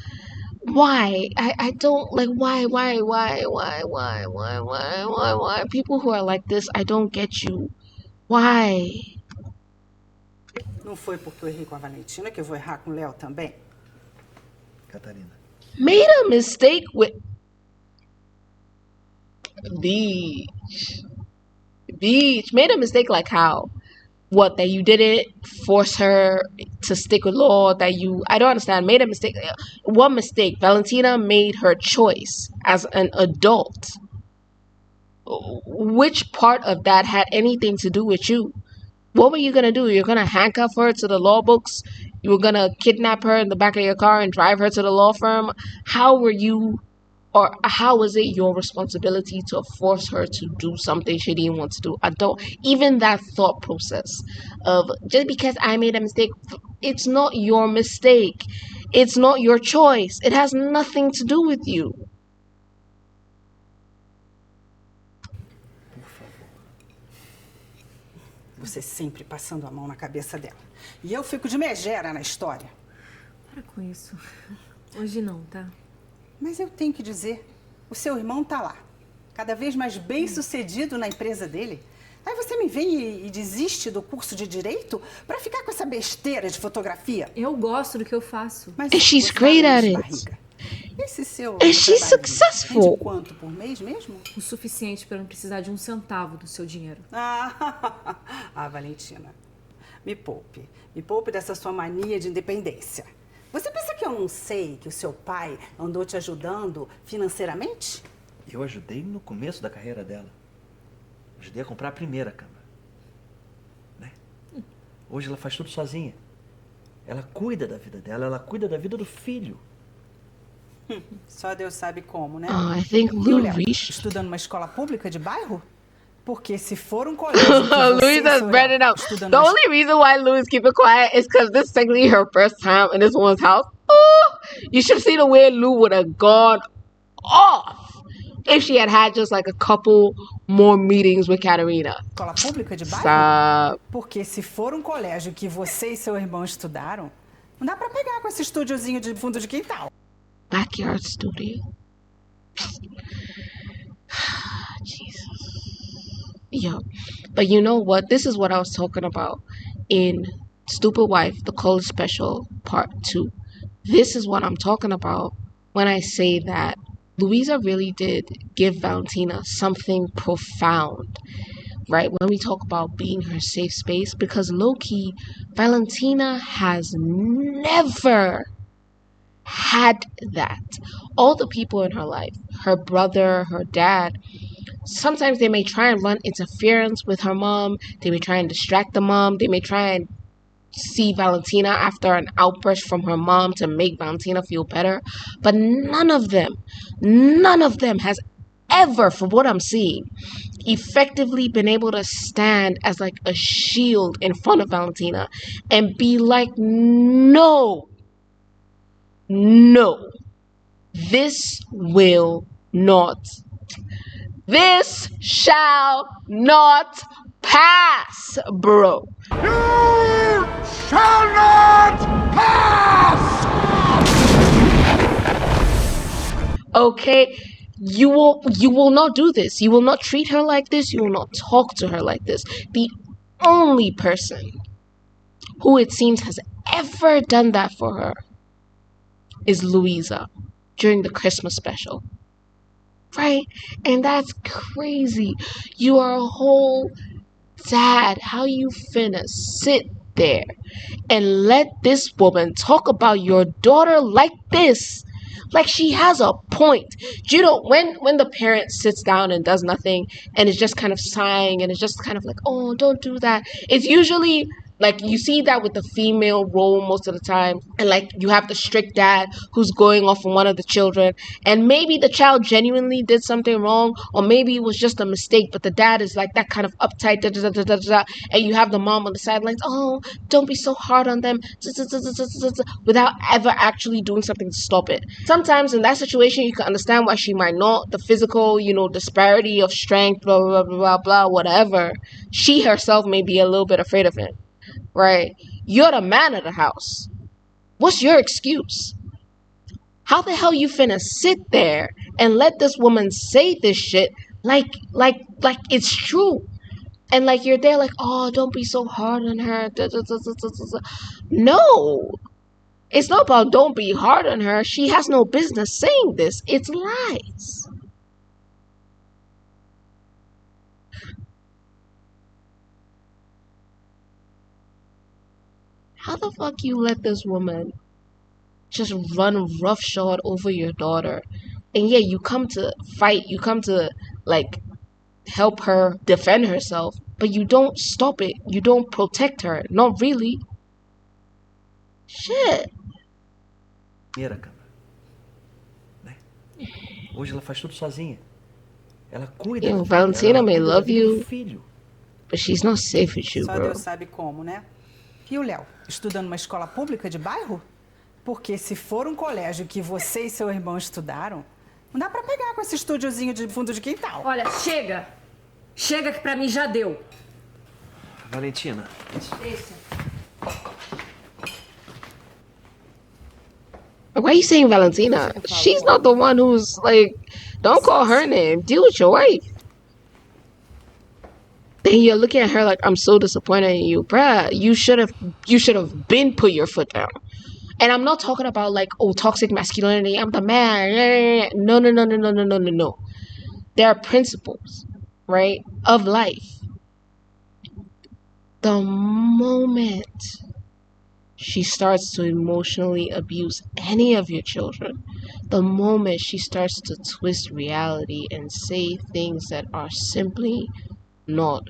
Why? I don't, like, why? People who are like this, I don't get you. Why? Não foi porque eu errei com a Valentina que eu vou errar com o Léo também? Catarina. Made a mistake with... Beach. Made a mistake like how? What, that you didn't force her to stick with law, I don't understand. Made a mistake. What mistake? Valentina made her choice as an adult. Which part of that had anything to do with you? What were you gonna do? You're gonna handcuff her to the law books? You were gonna kidnap her in the back of your car and drive her to the law firm? How was it your responsibility to force her to do something she didn't want to do? Even that thought process of, just because I made a mistake, it's not your mistake. It's not your choice. It has nothing to do with you. Você sempre passando a mão na cabeça dela. E eu fico de megera na história. Para com isso. Hoje não, tá? Mas eu tenho que dizer, o seu irmão tá lá. Cada vez mais bem-sucedido na empresa dele. Aí você me vem e desiste do curso de Direito pra ficar com essa besteira de fotografia? Eu gosto do que eu faço. Mas And she's great at it. Esse seu And she's trabalhinho successful. rende quanto por mês mesmo? O suficiente para não precisar de um centavo do seu dinheiro. Valentina, me poupe. Me poupe dessa sua mania de independência. Você pensa que eu não sei que o seu pai andou te ajudando financeiramente? Eu ajudei no começo da carreira dela. Ajudei a comprar a primeira câmera. Né? Hoje ela faz tudo sozinha. Ela cuida da vida dela, ela cuida da vida do filho. Só Deus sabe como, né? I think E o Lou Léo, reached. estudando numa escola pública de bairro? Porque se for um colégio que você Louis e has seu spread it Léo out. estudando The numa only reason why Louis keep it quiet is because this is technically her first time in this woman's house. Oh, you should see the way Lou would have gone off if she had just like a couple more meetings with Catarina. escola pública de bairro? Stop. Porque se for um colégio que você e seu irmão estudaram, não dá pra pegar com esse estúdiozinho de fundo de quintal. backyard studio. Jesus. Yo. But you know what? This is what I was talking about in Stupid Wife, the College Special Part 2. This is what I'm talking about when I say that Louisa really did give Valentina something profound, right? When we talk about being her safe space, because low-key, Valentina has never had that. All the people in her life, her brother, her dad, sometimes they may try and run interference with her mom. They may try and distract the mom. They may try and see Valentina after an outburst from her mom to make Valentina feel better. But none of them has ever, from what I'm seeing, effectively been able to stand as like a shield in front of Valentina and be like, no, this shall not pass, bro. You shall not pass! Okay? You will not do this. You will not treat her like this. You will not talk to her like this. The only person who it seems has ever done that for her is Louisa during the Christmas special. Right? And that's crazy. You are a whole dad. How you finna sit there and let this woman talk about your daughter like this? Like she has a point. You know, when the parent sits down and does nothing and is just kind of sighing and is just kind of like, oh, don't do that. It's usually like you see that with the female role most of the time. And like you have the strict dad who's going off on one of the children. And maybe the child genuinely did something wrong, or maybe it was just a mistake, but the dad is like that kind of uptight, and you have the mom on the side like, oh, don't be so hard on them, without ever actually doing something to stop it. Sometimes in that situation, you can understand why she might not. The physical, disparity of strength, blah, blah, blah, blah, blah, whatever. She herself may be a little bit afraid of him, right? You're the man of the house. What's your excuse? How the hell you finna sit there and let this woman say this shit like it's true? And like you're there like, oh, don't be so hard on her. No. It's not about don't be hard on her. She has no business saying this. It's lies. How the fuck you let this woman just run roughshod over your daughter? And yeah, you come to fight. You come to like help her defend herself. But you don't stop it. You don't protect her. Not really. Shit. Primeira, cara. Né? Hoje ela faz tudo sozinha. Ela cuida da vida dela, Valentina ela may cuida da love vida do you, filho. but she's not safe with you, Só bro. Deus sabe como, né? E o Léo, estudando numa escola pública de bairro? Porque se for um colégio que você e seu irmão estudaram, não dá pra pegar com esse estúdiozinho de fundo de quintal. Olha, chega! Chega que pra mim já deu. Valentina. Deixa. Why are you saying Valentina? She's not the one who's like, don't call her name. Deal with your wife. Then you're looking at her like, I'm so disappointed in you. Bruh, you should have been put your foot down. And I'm not talking about like, oh, toxic masculinity, I'm the man. No. There are principles, right, of life. The moment she starts to emotionally abuse any of your children, the moment she starts to twist reality and say things that are simply not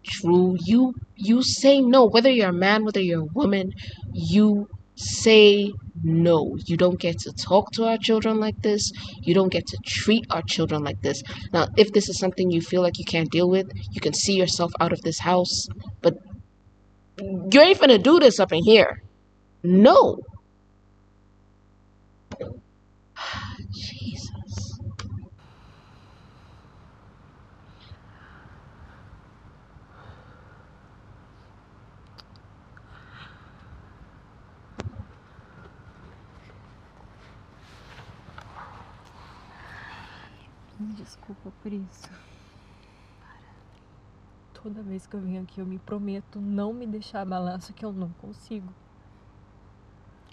true, you say no. Whether you're a man, whether you're a woman, you say no. You don't get to talk to our children like this. You don't get to treat our children like this. Now, if this is something you feel like you can't deal with, you can see yourself out of this house, but you ain't finna do this up in here. No. Jesus. Me desculpa por isso. Toda vez que eu venho aqui, eu me prometo não me deixar abalar, só que eu não consigo.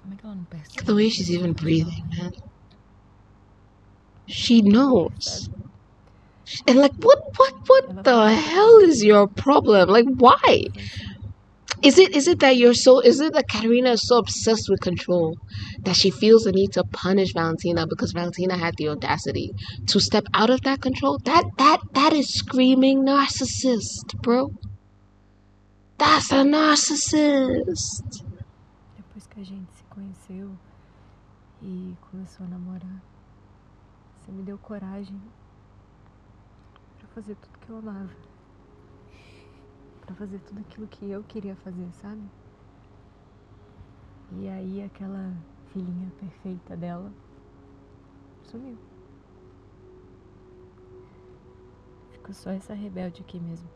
Como é que ela não percebe? The way she's even breathing, man. She knows. And like, what the hell is your problem? Like, why? Is it that Catarina is so obsessed with control that she feels the need to punish Valentina because Valentina had the audacity to step out of that control? That is screaming narcissist, bro. That's a narcissist. Depois que a gente se conheceu e começou a namorar, você me deu coragem pra fazer tudo que eu amava. Pra fazer tudo aquilo que eu queria fazer, sabe? E aí aquela filhinha perfeita dela sumiu. Ficou só essa rebelde aqui mesmo.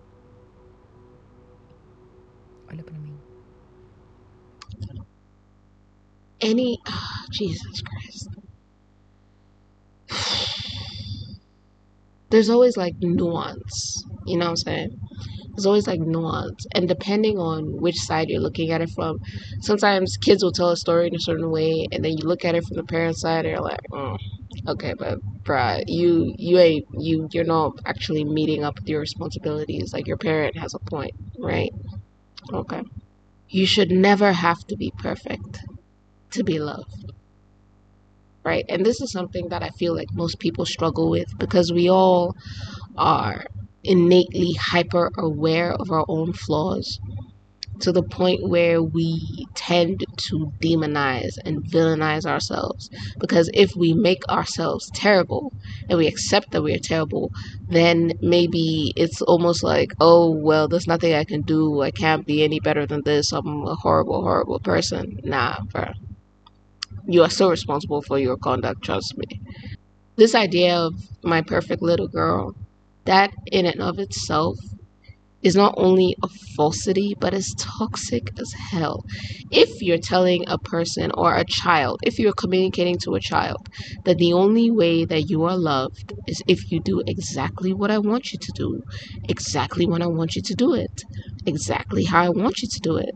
Olha pra mim. Jesus Christ. There's always like nuance, you know what I'm saying? There's always like nuance, and depending on which side you're looking at it from, sometimes kids will tell a story in a certain way, and then you look at it from the parent side, and you're like, okay, but bruh, you're not actually meeting up with your responsibilities. Like, your parent has a point, right? Okay. You should never have to be perfect to be loved, right? And this is something that I feel like most people struggle with because we all are innately hyper aware of our own flaws to the point where we tend to demonize and villainize ourselves, because if we make ourselves terrible and we accept that we are terrible, then maybe it's almost like, oh well, there's nothing I can do, I can't be any better than this, I'm a horrible person. Nah, bro, you are still responsible for your conduct, trust me. This idea of my perfect little girl, that in and of itself is not only a falsity, but it's toxic as hell. If you're telling a person or a child, if you're communicating to a child that the only way that you are loved is if you do exactly what I want you to do, exactly when I want you to do it, exactly how I want you to do it,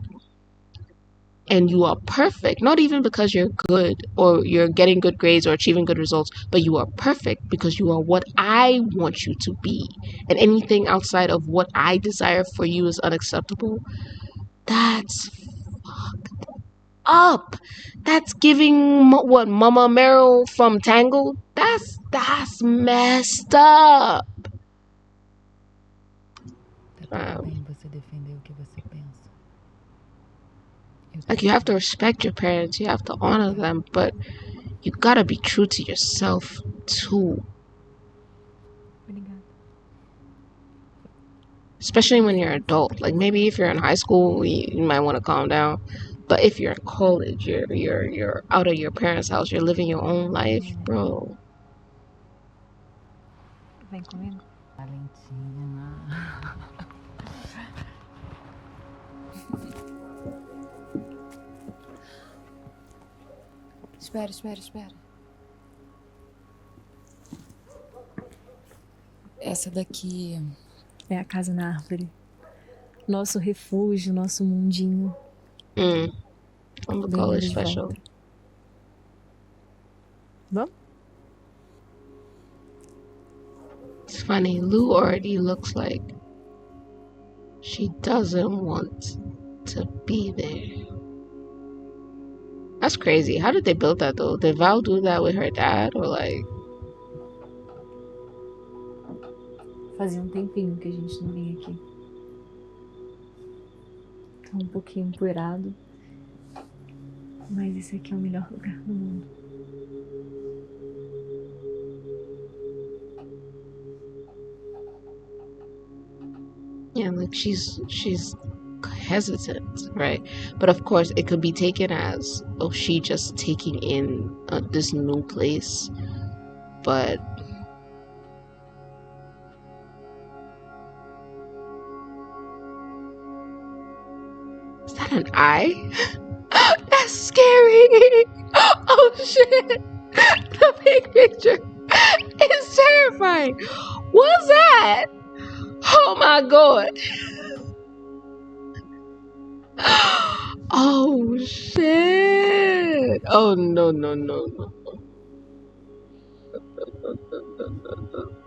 and you are perfect, not even because you're good or you're getting good grades or achieving good results, but you are perfect because you are what I want you to be, and anything outside of what I desire for you is unacceptable, that's fucked up. That's giving what Mama Meryl from Tangled, that's messed up. Like, you have to respect your parents, you have to honor them, but you gotta be true to yourself too. Especially when you're an adult. Like, maybe if you're in high school, you might want to calm down. But if you're in college, you're out of your parents' house, you're living your own life, bro. Vem comigo. Valentina. Espera. Essa daqui é a casa na árvore. Nosso refúgio, nosso mundinho. From the college special. Vamos? It's funny, Lou already looks like she doesn't want to be there. That's crazy. How did they build that though? Did Val do that with her dad, or like? Fazia tempinho que a gente não vinha aqui. Tá pouquinho empoeirado. Mas esse aqui é o melhor lugar do mundo. Yeah, like she's hesitant, right? But of course it could be taken as, oh, she just taking in this new place. But is that an eye? That's scary. Oh shit. The big picture. It's terrifying. What's that? Oh my god. Oh shit. Oh no.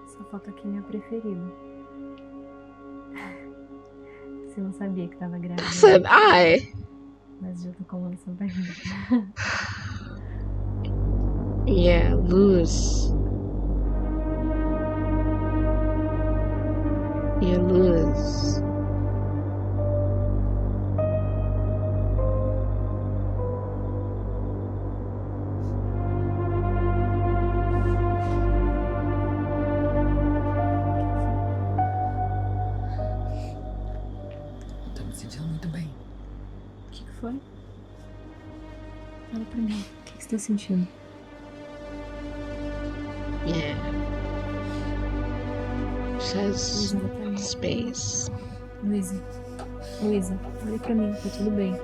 Essa foto aqui é minha preferida. Você não sabia que tava grávida. Said I. Mas já tô com essa barriga. Yeah, lose. You lose. Não tô me sentindo muito bem. O que foi? Fala pra mim. O que você tá sentindo? Yeah. Says space. Luísa, olha pra mim, tá tudo bem.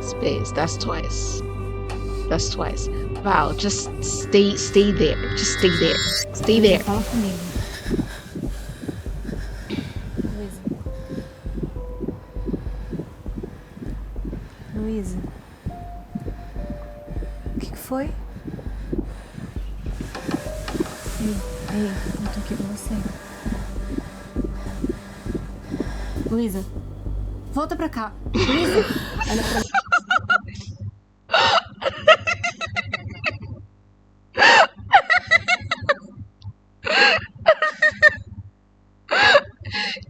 Space. That's twice. Val, just stay there. Just stay there. Stay there. Fala comigo. Luísa. O que foi? Ei, eu tô aqui com você. Luísa, volta pra cá. Luísa, olha pra mim.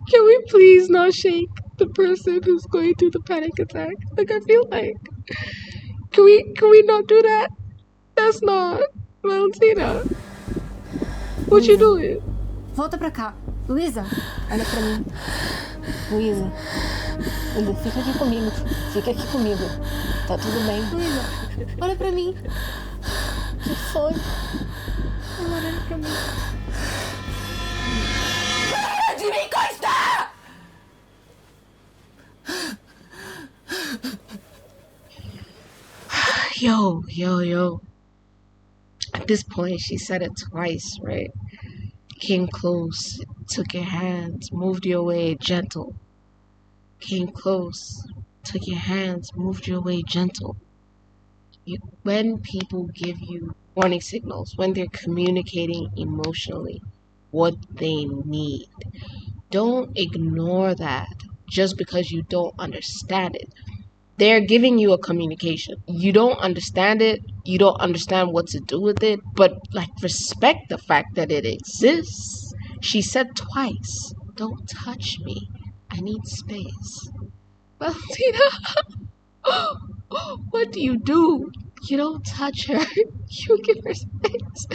Can we please not shake the person who's going through the panic attack? Like, I feel like, can we not do that? That's not Valentina. What you doing? Volta pra cá. Luísa, olha pra mim. Luísa, fica aqui comigo. Fica aqui comigo. Tá tudo bem. Luísa, olha pra mim. O que foi? Ela olhando pra mim. Para de me encostar! Yo. At this point, she said it twice, right? Came close, took your hands, moved your way, gentle. Came close, took your hands, moved your way, gentle. When people give you warning signals, when they're communicating emotionally what they need, don't ignore that just because you don't understand it. They're giving you a communication. You don't understand it. You don't understand what to do with it. But, like, respect the fact that it exists. She said twice, don't touch me. I need space. Valentina, what do? You don't touch her. You give her space.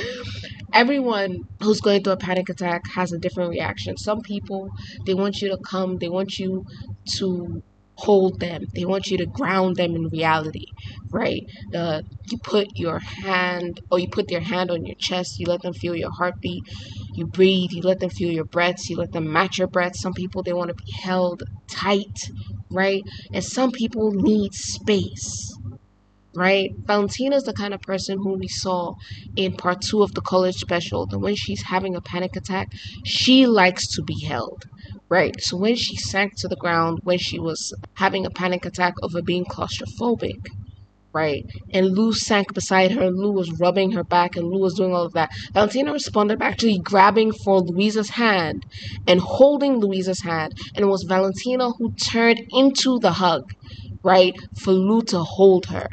Everyone who's going through a panic attack has a different reaction. Some people, they want you to come. They want you to hold them. They want you to ground them in reality, right? You put your hand on your chest. You let them feel your heartbeat. You breathe. You let them feel your breaths. You let them match your breath. Some people, they want to be held tight, right? And some people need space, right? Valentina's the kind of person who we saw in part 2 of the college special, that when she's having a panic attack, she likes to be held, right? So when she sank to the ground, when she was having a panic attack over being claustrophobic, right, and Lou sank beside her, Lou was rubbing her back, and Lou was doing all of that, Valentina responded by actually grabbing for Louisa's hand and holding Louisa's hand, and it was Valentina who turned into the hug, right, for Lou to hold her.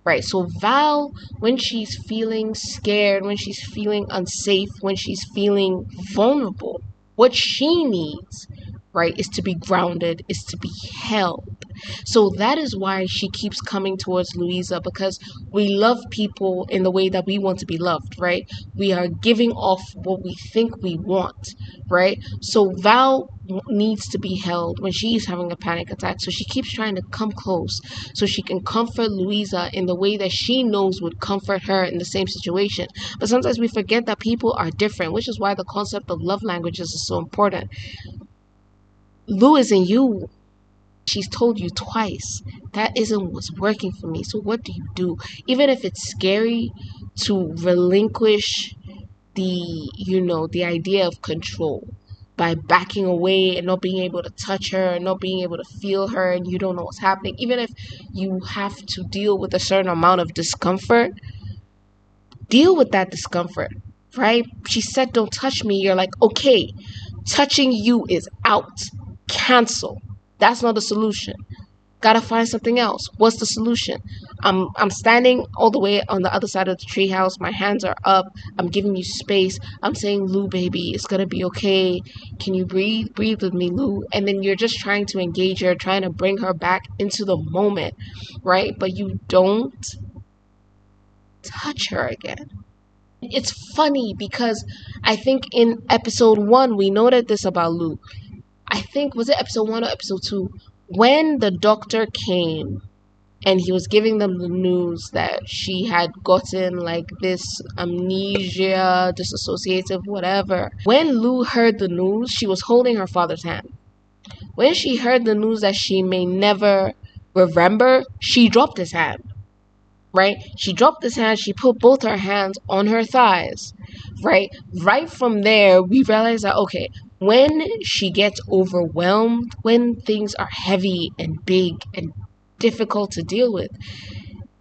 Right, so Val, when she's feeling scared, when she's feeling unsafe, when she's feeling vulnerable, what she needs, right, is to be grounded, is to be held. So that is why she keeps coming towards Louisa, because we love people in the way that we want to be loved, right? We are giving off what we think we want, right? So Val needs to be held when she's having a panic attack. So she keeps trying to come close so she can comfort Louisa in the way that she knows would comfort her in the same situation. But sometimes we forget that people are different, which is why the concept of love languages is so important. Lou isn't you. She's told you twice, that isn't what's working for me. So what do? Even if it's scary to relinquish the idea of control by backing away and not being able to touch her and not being able to feel her, and you don't know what's happening. Even if you have to deal with a certain amount of discomfort, deal with that discomfort, right? She said, don't touch me. You're like, okay, touching you is out. Cancel. That's not the solution. Gotta find something else. What's the solution? I'm standing all the way on the other side of the treehouse. My hands are up. I'm giving you space. I'm saying, Lou, baby, it's gonna be okay. Can you breathe? Breathe with me, Lou. And then you're just trying to engage her, trying to bring her back into the moment, right? But you don't touch her again. It's funny because I think in episode 1 we noted this about Lou. I think, was it episode 1 or episode 2? When the doctor came and he was giving them the news that she had gotten like this amnesia, dissociative, whatever. When Lou heard the news, she was holding her father's hand. When she heard the news that she may never remember, she dropped his hand. Right? She dropped his hand, she put both her hands on her thighs. Right from there, we realized that, okay, when she gets overwhelmed, when things are heavy and big and difficult to deal with,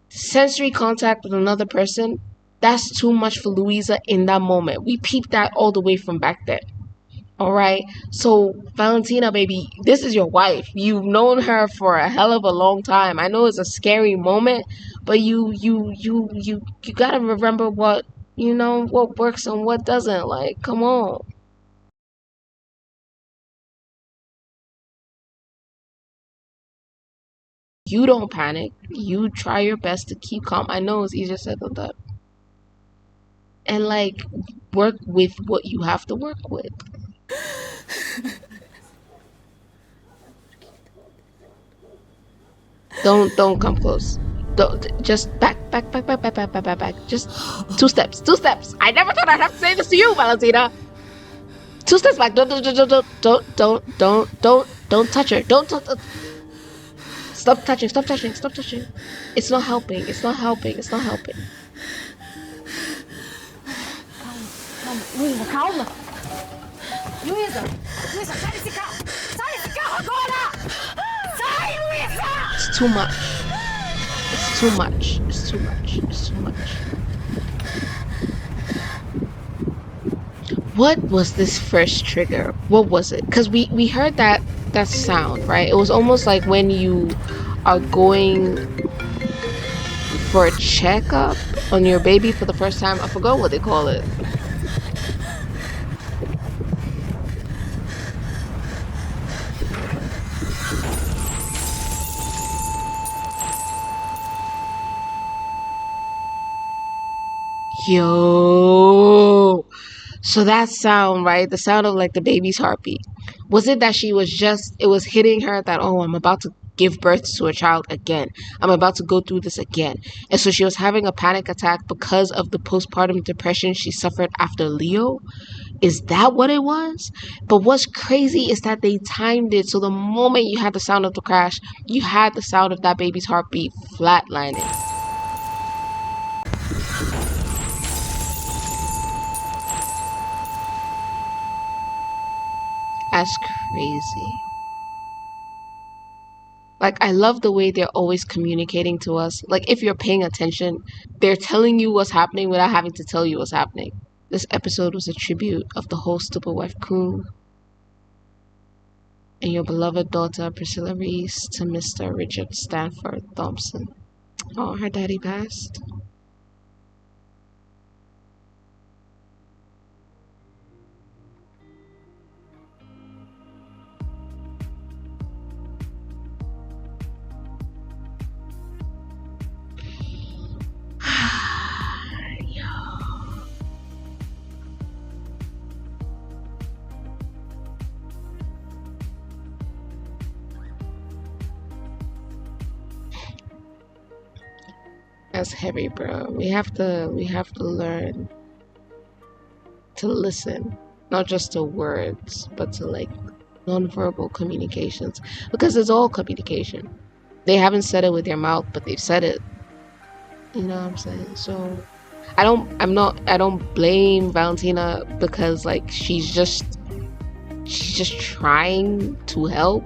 sensory contact with another person, that's too much for Louisa in that moment. We peeped that all the way from back then. All right. So Valentina, baby, this is your wife. You've known her for a hell of a long time. I know it's a scary moment, but you gotta remember what works and what doesn't. Like, come on. You don't panic. You try your best to keep calm. I know it's easier said than done. And like, work with what you have to work with. Don't come close. Don't, just back. Just 2 steps. I never thought I'd have to say this to you, Valentina. 2 steps back. Don't touch her. Don't. Stop touching. It's not helping. Calma. Luísa, sai desse carro. Sai desse carro agora. Sai, Luísa. It's too much. What was this first trigger? What was it? Because we heard that sound, right? It was almost like when you are going for a checkup on your baby for the first time. I forgot what they call it. Yo, so that sound, right? The sound of like the baby's heartbeat. Was it that it was hitting her that, oh, I'm about to give birth to a child again. I'm about to go through this again. And so she was having a panic attack because of the postpartum depression she suffered after Leo. Is that what it was? But what's crazy is that they timed it so the moment you had the sound of the crash, you had the sound of that baby's heartbeat flatlining. That's crazy. Like, I love the way they're always communicating to us. Like, if you're paying attention, they're telling you what's happening without having to tell you what's happening. This episode was a tribute of the whole Stupid Wife crew and your beloved daughter, Priscilla Reese, to Mr. Richard Stanford Thompson. Oh, her daddy passed. That's heavy, bro. We have to learn to listen, not just to words, but to like nonverbal communications, because it's all communication. They haven't said it with their mouth, but they've said it. You know what I'm saying? So I don't blame Valentina because like she's just trying to help,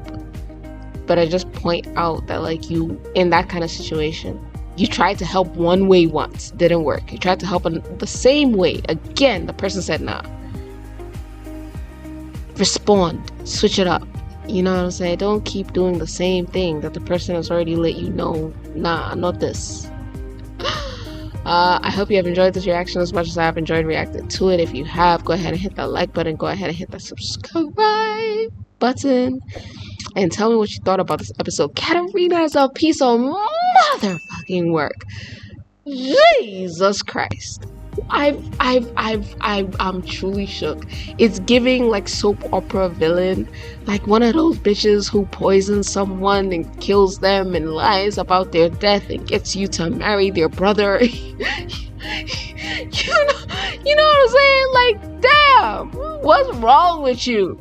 but I just point out that like you, in that kind of situation, you tried to help one way once, didn't work. You tried to help the same way again, the person said nah. Respond, switch it up. You know what I'm saying? Don't keep doing the same thing that the person has already let you know. Nah, not this. I hope you have enjoyed this reaction as much as I've enjoyed reacting to it. If you have, go ahead and hit that like button. Go ahead and hit that subscribe button. And tell me what you thought about this episode. Catarina is a piece of motherfucking work. Jesus Christ. I'm truly shook. It's giving like soap opera villain, like one of those bitches who poisons someone and kills them and lies about their death and gets you to marry their brother. you know what I'm saying? Like, damn, what's wrong with you?